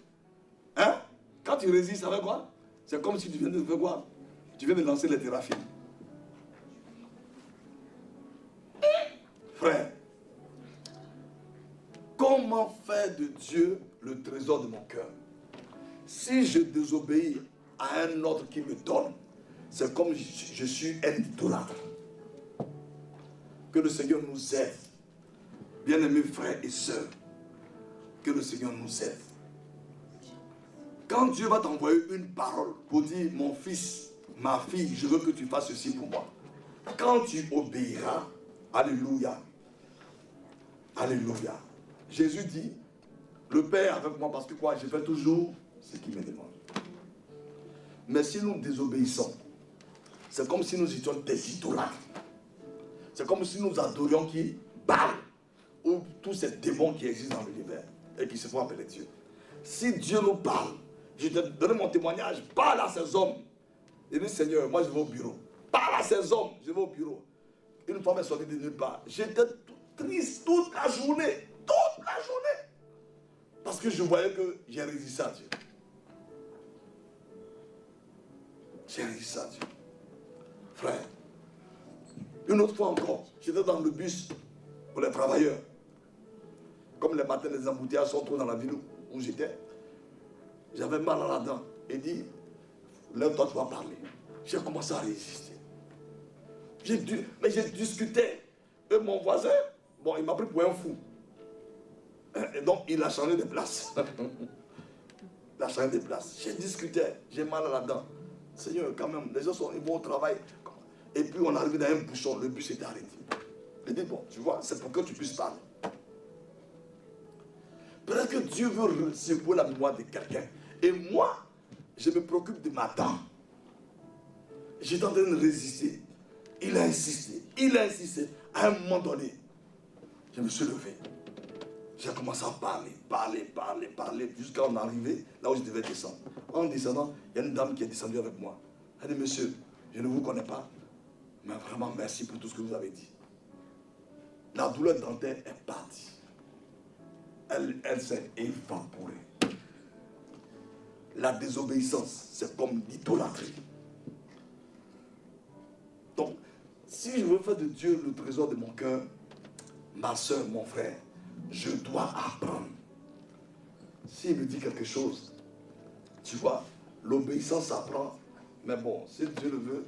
Hein? Quand tu résistes avec quoi? C'est comme si tu viens de faire quoi? Tu viens de lancer les thérapies. Frère, comment faire de Dieu le trésor de mon cœur? Si je désobéis à un ordre qui me donne, c'est comme je suis un idolâtre. Que le Seigneur nous aide. Bien-aimés frères et sœurs, que le Seigneur nous aide. Quand Dieu va t'envoyer une parole pour dire, mon fils, ma fille, je veux que tu fasses ceci pour moi. Quand tu obéiras, alléluia, alléluia. Jésus dit, le Père avec moi, parce que quoi, je fais toujours ce qu'il me demande. Mais si nous désobéissons, c'est comme si nous étions des idolâtres. C'est comme si nous adorions qui? Baal, ou tous ces démons qui existent dans l'univers et qui se font appeler Dieu. Si Dieu nous parle, je te donne mon témoignage, parle à ces hommes. Il dit, Seigneur, moi je vais au bureau. Parle à ces hommes, je vais au bureau. Une femme est sortie de nulle part. J'étais triste toute la journée. Toute la journée. Parce que je voyais que j'ai résisté à Dieu. J'ai résisté à Dieu. Frère, une autre fois encore, j'étais dans le bus pour les travailleurs. Comme les matins, les embouteillages sont trop dans la ville où j'étais. J'avais mal à la dent. Il dit, lève-toi, tu vas parler. J'ai commencé à résister. Mais j'ai discuté. Et mon voisin, bon, il m'a pris pour un fou. Et donc, il a changé de place. Il a changé de place. J'ai discuté, j'ai mal à la dent. Seigneur, quand même, les gens ils vont au travail. Et puis, on est arrivé dans un bouchon, le bus s'est arrêté. Il dit, bon, tu vois, c'est pour que tu puisses parler. Peut-être que Dieu veut secouer la mémoire de quelqu'un. Et moi, je me préoccupe de ma dent. J'étais en train de résister. Il a insisté. Il a insisté. À un moment donné, je me suis levé. J'ai commencé à parler, jusqu'à en arriver là où je devais descendre. En descendant, il y a une dame qui est descendue avec moi. Elle dit, monsieur, je ne vous connais pas, mais vraiment merci pour tout ce que vous avez dit. La douleur dentaire est partie. Elle s'est évaporée. La désobéissance, c'est comme l'idolâtrie. Donc, si je veux faire de Dieu le trésor de mon cœur, ma soeur, mon frère, je dois apprendre. s'il me dit quelque chose, tu vois, l'obéissance s'apprend. Mais bon, si Dieu le veut,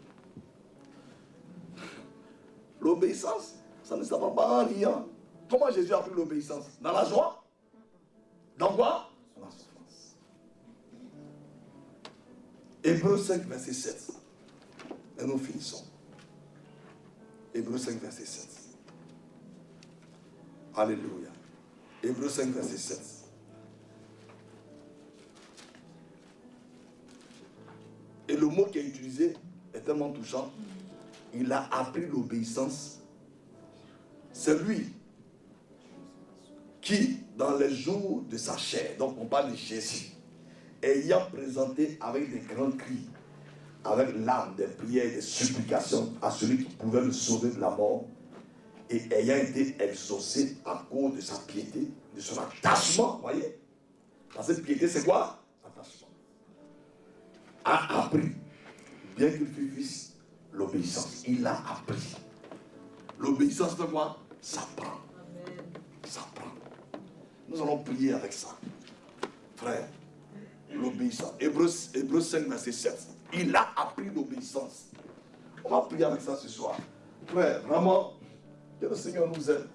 l'obéissance, ça ne s'apprend pas en rien. Comment Jésus a appris l'obéissance? Dans la joie? Dans quoi? Dans la souffrance. Hébreux 5, verset 7. Et nous finissons. Hébreux 5, verset 7. Alléluia. Hébreux 5, verset 7. Et le mot qui est utilisé est tellement touchant. Il a appris l'obéissance. C'est lui qui, dans les jours de sa chair, donc on parle de Jésus, ayant présenté avec des grands cris, avec l'âme des prières et des supplications à celui qui pouvait le sauver de la mort, et ayant été exaucé à cause de sa piété, de son attachement, vous voyez? Parce que piété, c'est quoi? Attachement. A appris, bien qu'il fût fils, l'obéissance. Il a appris. L'obéissance de quoi? Ça prend. Ça prend. Nous allons prier avec ça. Frère, l'obéissance. Hébreux 5, verset 7. Il a appris l'obéissance. On va prier avec ça ce soir. Frère, vraiment, que le Seigneur nous aide.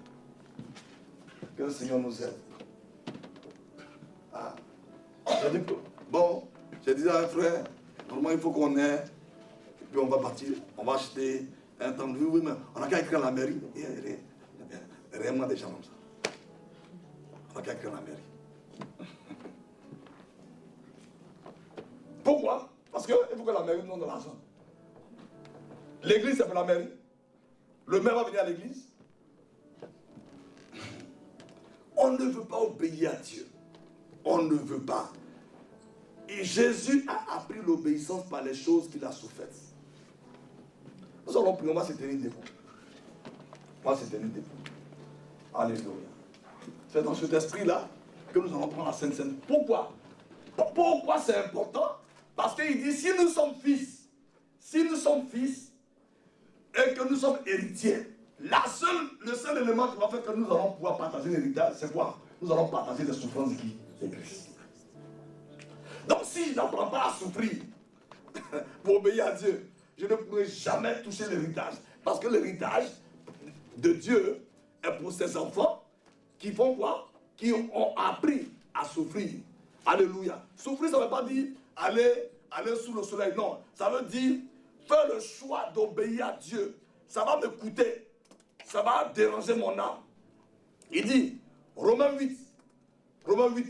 Que le Seigneur nous aide. Ah. J'ai dit à un frère, vraiment il faut qu'on ait, et puis on va partir, on va acheter un temps de vie, oui, mais on n'a qu'à écrire à la mairie. Réellement des gens comme ça. On n'a qu'à écrire à la mairie. Pourquoi? Parce qu'il faut que la mairie nous donne de l'argent. L'église, c'est pour la mairie. Le maire va venir à l'église. On ne veut pas obéir à Dieu. On ne veut pas. Et Jésus a appris l'obéissance par les choses qu'il a souffert. Nous allons prier, on va se tenir debout. On va se tenir debout. Alléluia. C'est dans cet esprit-là que nous allons prendre la Sainte Seine. Pourquoi? Pourquoi c'est important? Parce qu'il dit, si nous sommes fils, et que nous sommes héritiers, le seul élément qui va faire que nous allons pouvoir partager l'héritage, c'est quoi? Nous allons partager les souffrances de qui? De Christ. Donc si je n'apprends pas à souffrir pour obéir à Dieu, je ne pourrai jamais toucher l'héritage. Parce que l'héritage de Dieu est pour ses enfants qui font quoi? Qui ont appris à souffrir. Alléluia. Souffrir, ça ne veut pas dire aller sous le soleil. Non, ça veut dire faire le choix d'obéir à Dieu. Ça va me coûter. Ça va déranger mon âme. Il dit, Romains 8,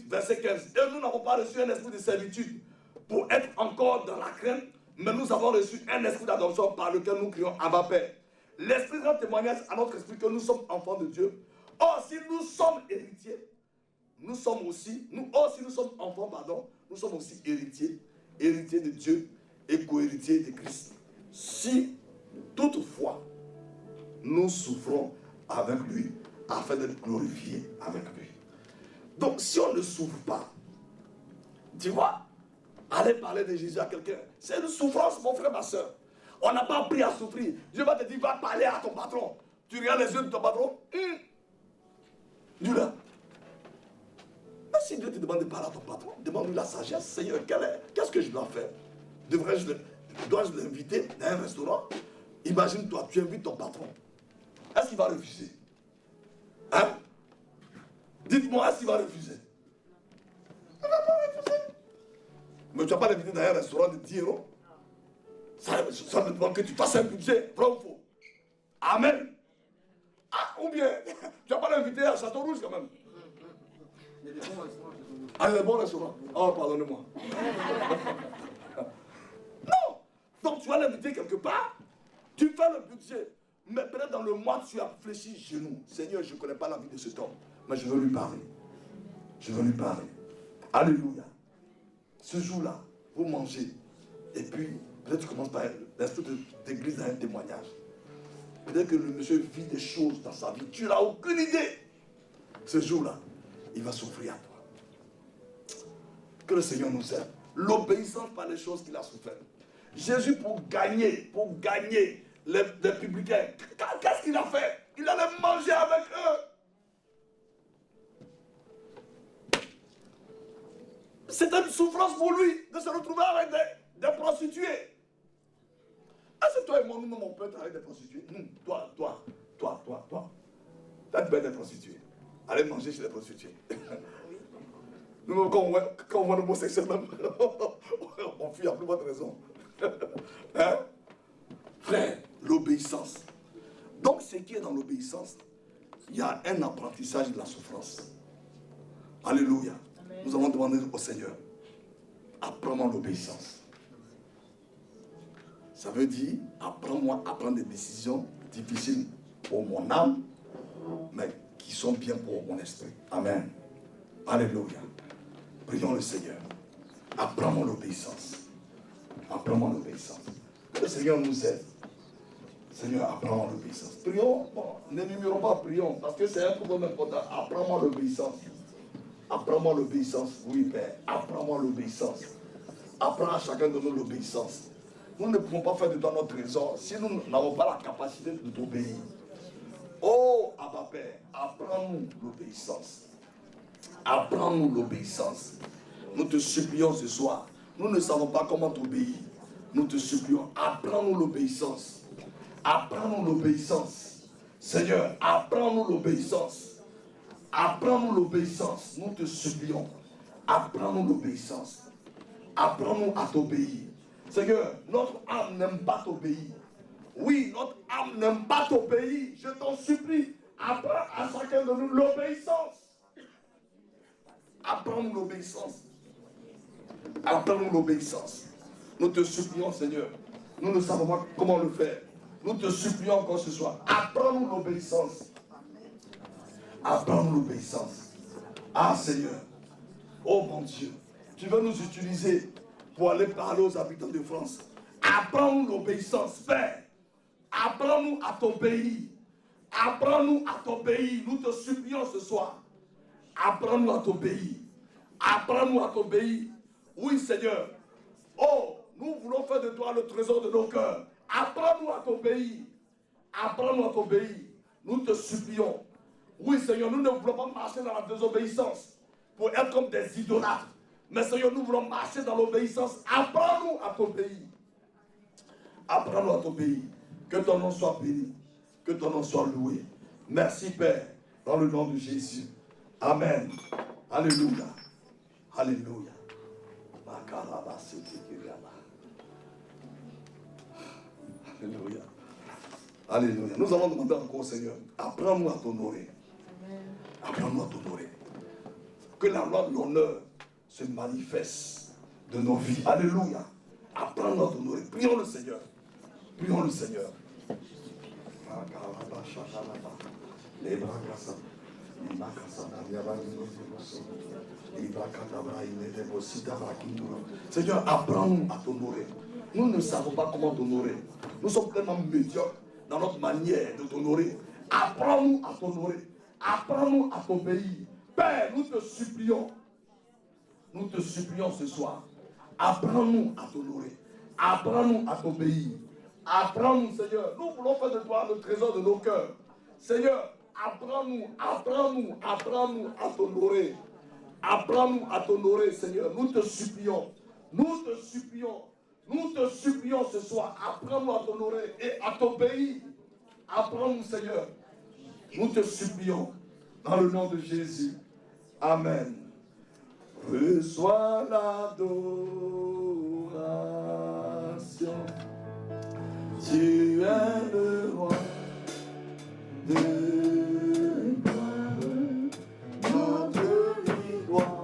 verset 15. Et nous n'avons pas reçu un esprit de servitude pour être encore dans la crainte, mais nous avons reçu un esprit d'adoption par lequel nous crions Abba Père. L'esprit rend témoignage à notre esprit que nous sommes enfants de Dieu. Or, si nous sommes héritiers, nous sommes enfants, nous sommes aussi héritiers de Dieu et co-héritiers de Christ. Si toutefois nous souffrons avec lui afin d'être glorifiés avec lui. Donc si on ne souffre pas, tu vois, allez parler de Jésus à quelqu'un, c'est une souffrance mon frère, ma soeur. On n'a pas appris à souffrir. Dieu va te dire, va parler à ton patron. Tu regardes les yeux de ton patron, dis-le. Mais si Dieu te demande de parler à ton patron, demande-lui la sagesse. Seigneur, qu'est-ce que je dois faire? Dois-je l'inviter dans un restaurant? Imagine-toi, tu invites ton patron. Est-ce qu'il va refuser? Hein? Dites-moi, est-ce qu'il va refuser? Il ne va pas refuser. Mais tu ne vas pas l'inviter dans un restaurant de 10 €. Ça me demande que tu fasses un budget, vrai ou faux? Amen. Ah, ou bien, tu ne vas pas l'inviter à Château Rouge quand même. Il y a des bons restaurants. Ah, il y a des bons restaurants. Oh, pardonnez-moi. Non. Donc tu vas l'inviter quelque part, tu fais le budget. Mais peut-être dans le mois, tu as fléchi genou. Seigneur, je ne connais pas la vie de cet homme, mais je veux lui parler. Je veux lui parler. Alléluia. Ce jour-là, vous mangez. Et puis, peut-être tu commences par l'esprit d'église à un témoignage. Peut-être que le monsieur vit des choses dans sa vie. Tu n'as aucune idée. Ce jour-là, il va souffrir à toi. Que le Seigneur nous aide. L'obéissance par les choses qu'il a souffert. Jésus, pour gagner les publicains, qu'est-ce qu'il a fait? Il allait manger avec eux. C'était une souffrance pour lui de se retrouver avec des prostituées. Est-ce que toi et moi, nous, on peut être avec des prostituées? Nous, toi. Là, tu peux être des prostituées. Allez manger chez les prostituées. Nous, quand on voit l'homosexuel, même, on fuit à plus bonne raison. Hein? Frère, l'obéissance. Donc, ce qui est dans l'obéissance, il y a un apprentissage de la souffrance. Alléluia. Amen. Nous avons demandé au Seigneur, apprends-moi l'obéissance. Ça veut dire, apprends-moi à prendre des décisions difficiles pour mon âme, mais qui sont bien pour mon esprit. Amen. Alléluia. Prions le Seigneur. Apprends-moi l'obéissance. Apprends-moi l'obéissance. Que le Seigneur nous aide. Seigneur, apprends-moi l'obéissance. Prions, bon, ne murmurons pas, prions, parce que c'est un problème important. Apprends-moi l'obéissance. Apprends-moi l'obéissance. Oui, Père, apprends-moi l'obéissance. Apprends à chacun de nous l'obéissance. Nous ne pouvons pas faire de toi notre trésor si nous n'avons pas la capacité de t'obéir. Oh, Abba Père, apprends-nous l'obéissance. Apprends-nous l'obéissance. Nous te supplions ce soir. Nous ne savons pas comment t'obéir. Nous te supplions, apprends-nous l'obéissance. Apprends-nous l'obéissance. Seigneur, apprends-nous l'obéissance. Apprends-nous l'obéissance. Nous te supplions. Apprends-nous l'obéissance. Apprends-nous à t'obéir. Seigneur, notre âme n'aime pas t'obéir. Oui, notre âme n'aime pas t'obéir. Je t'en supplie. Apprends à chacun de nous l'obéissance. Apprends-nous l'obéissance. Apprends-nous l'obéissance. Nous te supplions, Seigneur. Nous ne savons pas comment le faire. Nous te supplions encore ce soir. Apprends-nous l'obéissance. Apprends-nous l'obéissance. Ah, Seigneur. Oh, mon Dieu. Tu veux nous utiliser pour aller parler aux habitants de France. Apprends-nous l'obéissance, Père. Apprends-nous à t'obéir. Apprends-nous à t'obéir. Nous te supplions ce soir. Apprends-nous à t'obéir. Apprends-nous à t'obéir. Oui, Seigneur. Oh, nous voulons faire de toi le trésor de nos cœurs. Apprends-nous à t'obéir. Apprends-nous à t'obéir. Nous te supplions. Oui, Seigneur, nous ne voulons pas marcher dans la désobéissance pour être comme des idolâtres. Mais Seigneur, nous voulons marcher dans l'obéissance. Apprends-nous à t'obéir. Apprends-nous à t'obéir. Que ton nom soit béni. Que ton nom soit loué. Merci, Père, dans le nom de Jésus. Amen. Alléluia. Alléluia. Alléluia. Alléluia. Nous allons demander encore au Seigneur, apprends-nous à t'honorer. Apprends-nous à t'honorer. Que la loi de l'honneur se manifeste de nos vies. Alléluia. Apprends-nous à t'honorer. Prions le Seigneur. Prions le Seigneur. Seigneur, apprends-nous à t'honorer. Nous ne savons pas comment t'honorer. Nous sommes tellement médiocres dans notre manière de t'honorer. Apprends-nous à t'honorer. Apprends-nous à t'obéir. Père, nous te supplions. Nous te supplions ce soir. Apprends-nous à t'honorer. Apprends-nous à t'obéir. Apprends-nous, Seigneur. Nous voulons faire de toi le trésor de nos cœurs. Seigneur, apprends-nous, apprends-nous, apprends-nous à t'honorer. Apprends-nous à t'honorer, Seigneur. Nous te supplions. Nous te supplions. Nous te supplions ce soir. Apprends-nous à t'honorer et à t'obéir. Apprends-nous, Seigneur. Nous te supplions. Dans le nom de Jésus. Amen. Reçois l'adoration. Tu es le roi de gloire, notre victoire.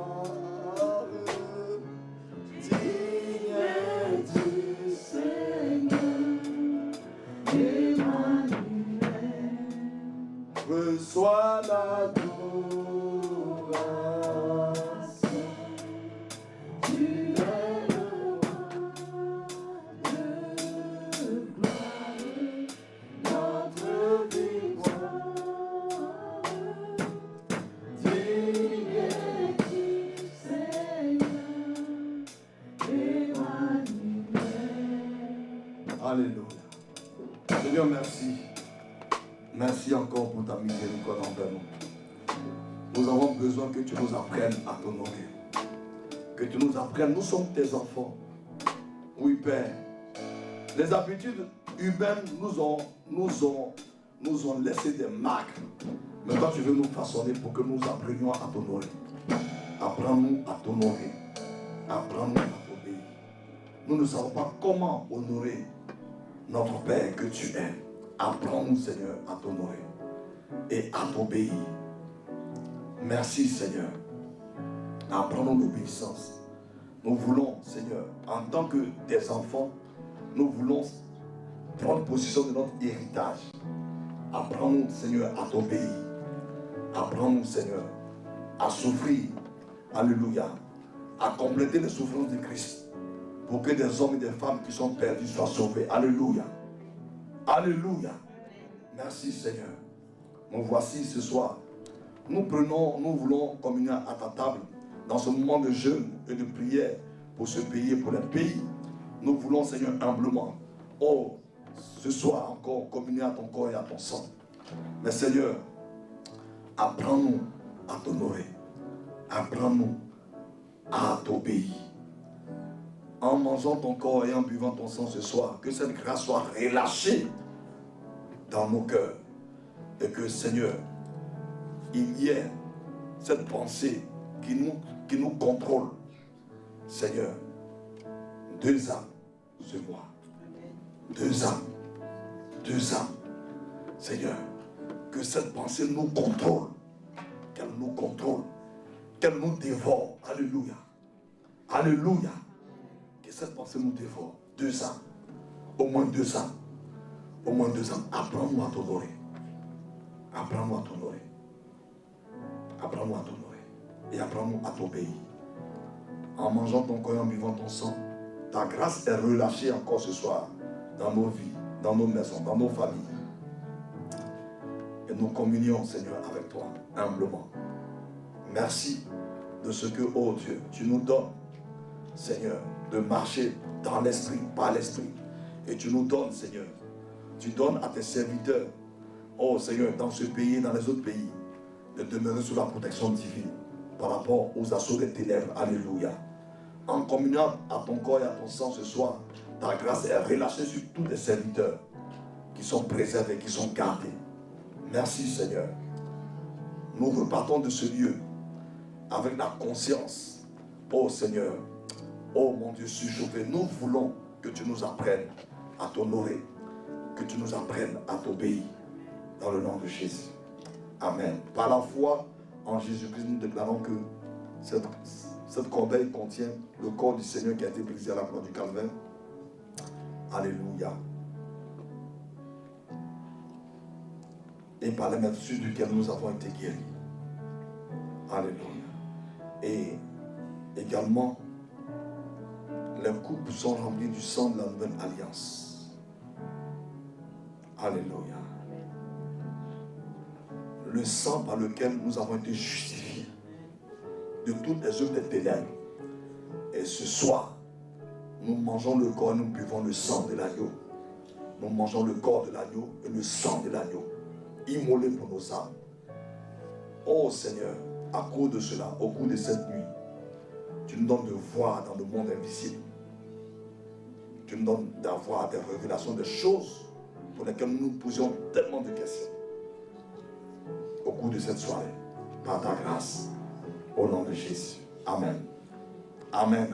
Digne es-tu, Seigneur, Emmanuel. Reçois l'adoration. Tu es le roi de gloire, notre victoire. Digne es-tu, Seigneur, Emmanuel. Alléluia. Seigneur, merci. Merci encore pour ta miséricorde envers nous. Nous avons besoin que tu nous apprennes à t'honorer. Que tu nous apprennes, nous sommes tes enfants. Oui, Père. Les habitudes humaines nous ont laissé des marques. Mais toi, tu veux nous façonner pour que nous apprenions à t'honorer. Apprends-nous à t'honorer. Apprends-nous à t'obéir. Nous ne savons pas comment honorer notre Père que tu es. Apprends-nous, Seigneur, à t'honorer et à t'obéir. Merci, Seigneur. Apprends-nous l'obéissance. Nous voulons, Seigneur, en tant que tes enfants, nous voulons prendre possession de notre héritage. Apprends-nous, Seigneur, à t'obéir. Apprends-nous, Seigneur, à souffrir. Alléluia. À compléter les souffrances de Christ. Pour que des hommes et des femmes qui sont perdus soient sauvés. Alléluia. Alléluia. Merci, Seigneur. Nous voici ce soir. Nous voulons communier à ta table dans ce moment de jeûne et de prière pour ce pays et pour les pays. Nous voulons, Seigneur, humblement, ce soir encore, communier à ton corps et à ton sang. Mais Seigneur, apprends-nous à t'honorer. Apprends-nous à t'obéir. En mangeant ton corps et en buvant ton sang ce soir, que cette grâce soit relâchée dans nos cœurs. Et que, Seigneur, il y ait cette pensée qui nous contrôle. Seigneur, 2 âmes ce mois. 2 âmes. 2 âmes. Seigneur, que cette pensée nous contrôle. Qu'elle nous contrôle. Qu'elle nous dévore. Alléluia. Alléluia. Que cette pensée nous dévore. 2 âmes. Au moins 2 âmes. Au moins 2 âmes. Apprends-nous à t'honorer. Apprends-nous à t'honorer. Apprends-nous à t'honorer. Et apprends-nous à t'obéir. En mangeant ton corps et en buvant ton sang, ta grâce est relâchée encore ce soir dans nos vies, dans nos maisons, dans nos familles. Et nous communions, Seigneur, avec toi, humblement. Merci de ce que, oh Dieu, tu nous donnes, Seigneur, de marcher dans l'esprit, par l'esprit. Et tu nous donnes, Seigneur, tu donnes à tes serviteurs, oh Seigneur, dans ce pays et dans les autres pays, de demeurer sous la protection divine par rapport aux assauts des ténèbres. Alléluia. En communiant à ton corps et à ton sang ce soir, ta grâce est relâchée sur tous tes serviteurs qui sont préservés, qui sont gardés. Merci Seigneur. Nous repartons de ce lieu avec la conscience, oh Seigneur, oh mon Dieu surchauffé, nous voulons que tu nous apprennes à t'honorer, que tu nous apprennes à t'obéir dans le nom de Jésus. Amen. Par la foi en Jésus-Christ, nous déclarons que cette corbeille contient le corps du Seigneur qui a été brisé à la croix du Calvaire. Alléluia. Et par les merveilles duquel nous avons été guéris. Alléluia. Et également, les coupes sont remplies du sang de la nouvelle alliance. Alléluia. Le sang par lequel nous avons été justifiés de toutes les œuvres des ténèbres. Et ce soir, nous mangeons le corps et nous buvons le sang de l'agneau. Nous mangeons le corps de l'agneau et le sang de l'agneau, immolé pour nos âmes. Oh Seigneur, à cause de cela, au cours de cette nuit, tu nous donnes de voir dans le monde invisible. Tu nous donnes d'avoir des révélations, des choses pour lesquelles nous nous posions tellement de questions. Au cours de cette soirée, par ta grâce, au nom de Jésus. Amen. Amen.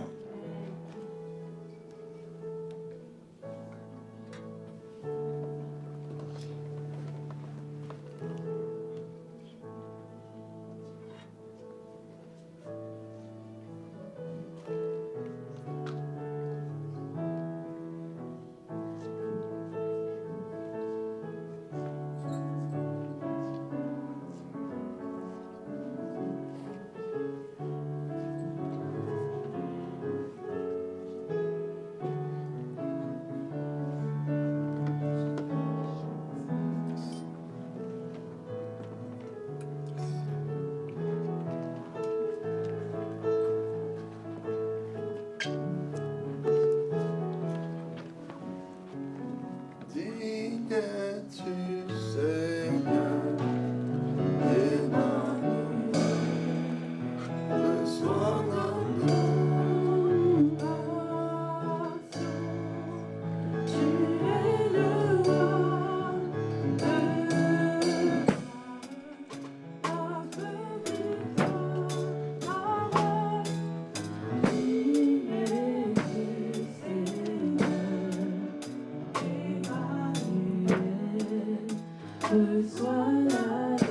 reçois l'adoration.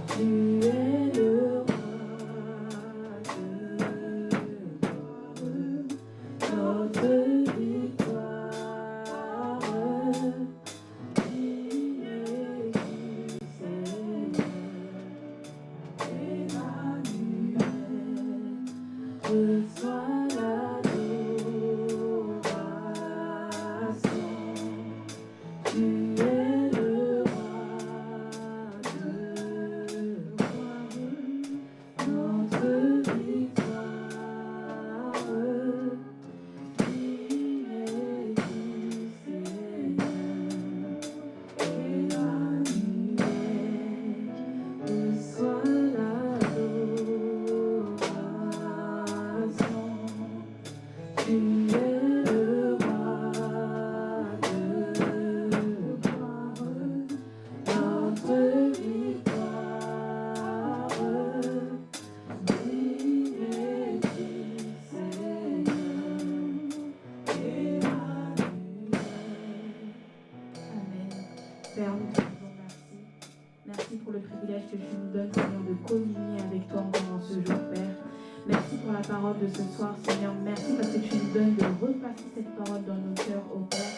Tu es le roi de gloire, notre victoire. Reçois l'adoration. Tu es le roi de gloire, notre victoire. Digne es-tu, Seigneur, Emmanuel. Reçois tu es le roi de gloire, notre victoire. Digne es-tu, Seigneur, Emmanuel. Amen. Père, nous te disons merci. Merci pour le privilège que tu nous donnes, Seigneur, de communier avec toi encore en ce jour, Père. Merci pour la parole de ce soir, Seigneur. Merci parce que tu nous donnes de repasser cette parole dans nos cœurs, ô Père.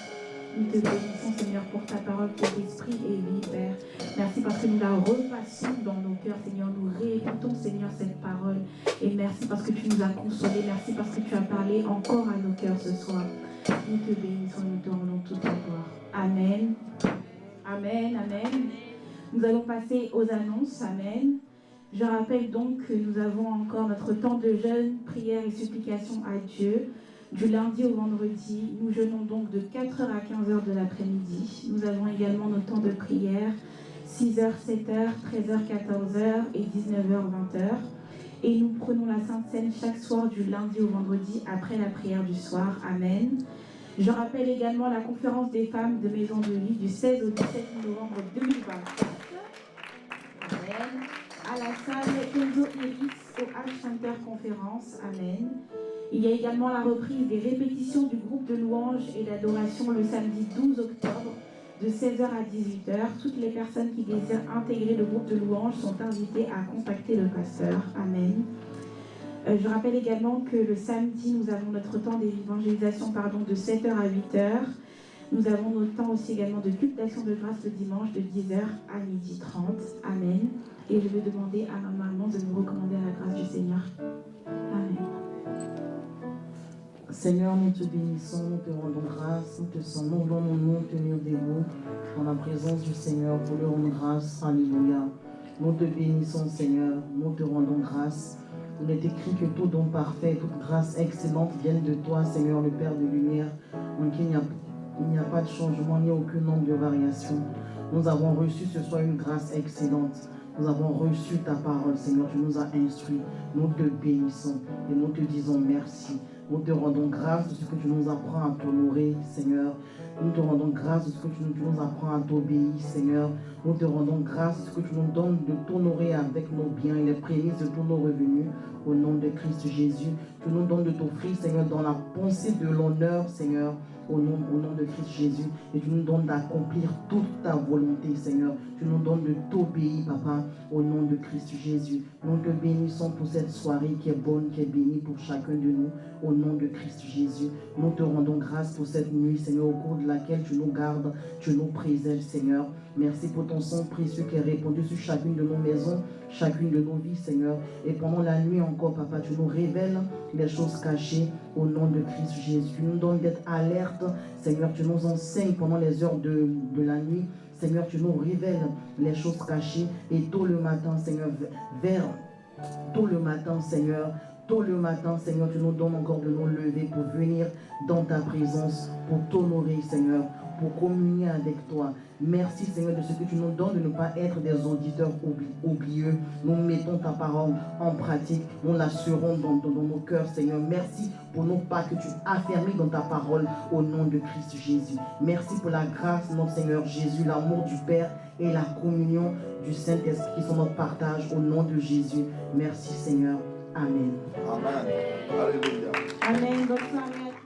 Nous te bénissons, Seigneur, pour ta parole qui est esprit et vie, Père. Merci parce que nous la repassons dans nos cœurs, Seigneur. Nous réécoutons, Seigneur, cette parole. Et merci parce que tu nous as consolés. Merci parce que tu as parlé encore à nos cœurs ce soir. Nous te bénissons et nous te rendons toute la gloire. Amen. Amen. Amen. Nous allons passer aux annonces. Amen. Je rappelle donc que nous avons encore notre temps de jeûne, prière et supplication à Dieu. Du lundi au vendredi, nous jeûnons donc de 4h à 15h de l'après-midi. Nous avons également nos temps de prière, 6h, 7h, 13h, 14h et 19h, 20h. Et nous prenons la Sainte Seine chaque soir du lundi au vendredi après la prière du soir. Amen. Je rappelle également la conférence des femmes de Maison de Vie du 16 au 17 novembre 2024. Amen. À la salle Kenzo Iris au H Center Conférence. Amen. Il y a également la reprise des répétitions du groupe de louanges et d'adoration le samedi 12 octobre de 16h à 18h. Toutes les personnes qui désirent intégrer le groupe de louanges sont invitées à contacter le pasteur. Amen. Je rappelle également que le samedi, nous avons notre temps d'évangélisation de 7h à 8h. Nous avons notre temps aussi également de culte d'action de grâce le dimanche de 10h à 12h30. Amen. Et je vais demander à ma maman de nous recommander à la grâce du Seigneur. Amen. Seigneur, nous te bénissons, nous te rendons grâce, nous te sentons dans mon nom tenir debout dans la présence du Seigneur pour lui rendre grâce. Alléluia. Nous te bénissons, Seigneur, nous te rendons grâce. Il est écrit que tout don parfait, toute grâce excellente vienne de toi, Seigneur, le Père de lumière, en qui il n'y a pas de changement ni aucun nombre de variation. Nous avons reçu ce soir une grâce excellente. Nous avons reçu ta parole, Seigneur, tu nous as instruits. Nous te bénissons et nous te disons merci. Nous te rendons grâce de ce que tu nous apprends à t'honorer, Seigneur. Nous te rendons grâce de ce que tu nous apprends à t'obéir, Seigneur. Nous te rendons grâce de ce que tu nous donnes de t'honorer avec nos biens et les prémices de tous nos revenus. Au nom de Christ Jésus, tu nous donnes de t'offrir, Seigneur, dans la pensée de l'honneur, Seigneur, au nom de Christ Jésus. Et tu nous donnes d'accomplir toute ta volonté, Seigneur. Tu nous donnes de t'obéir, Papa, au nom de Christ Jésus. Nous te bénissons pour cette soirée qui est bonne, qui est bénie pour chacun de nous, au nom de Christ Jésus. Nous te rendons grâce pour cette nuit, Seigneur, au cours de laquelle tu nous gardes, tu nous préserves, Seigneur. Merci pour ton sang précieux qui est répandu sur chacune de nos maisons, chacune de nos vies, Seigneur. Et pendant la nuit encore, Papa, tu nous révèles les choses cachées au nom de Christ Jésus. Tu nous donnes d'être alerte, Seigneur. Tu nous enseignes pendant les heures de la nuit. Seigneur, tu nous révèles les choses cachées. Et tôt le matin, Seigneur, tôt le matin, Seigneur, tu nous donnes encore de nous lever pour venir dans ta présence, pour t'honorer, Seigneur, pour communier avec toi. Merci, Seigneur, de ce que tu nous donnes de ne pas être des auditeurs oublieux. Nous mettons ta parole en pratique. Nous l'assurons dans nos cœurs, Seigneur. Merci pour nos pas que tu affermis dans ta parole au nom de Christ Jésus. Merci pour la grâce, notre Seigneur Jésus, l'amour du Père et la communion du Saint-Esprit qui sont notre partage au nom de Jésus. Merci, Seigneur. Amen. Amen. Alléluia. Amen. Bonne soirée.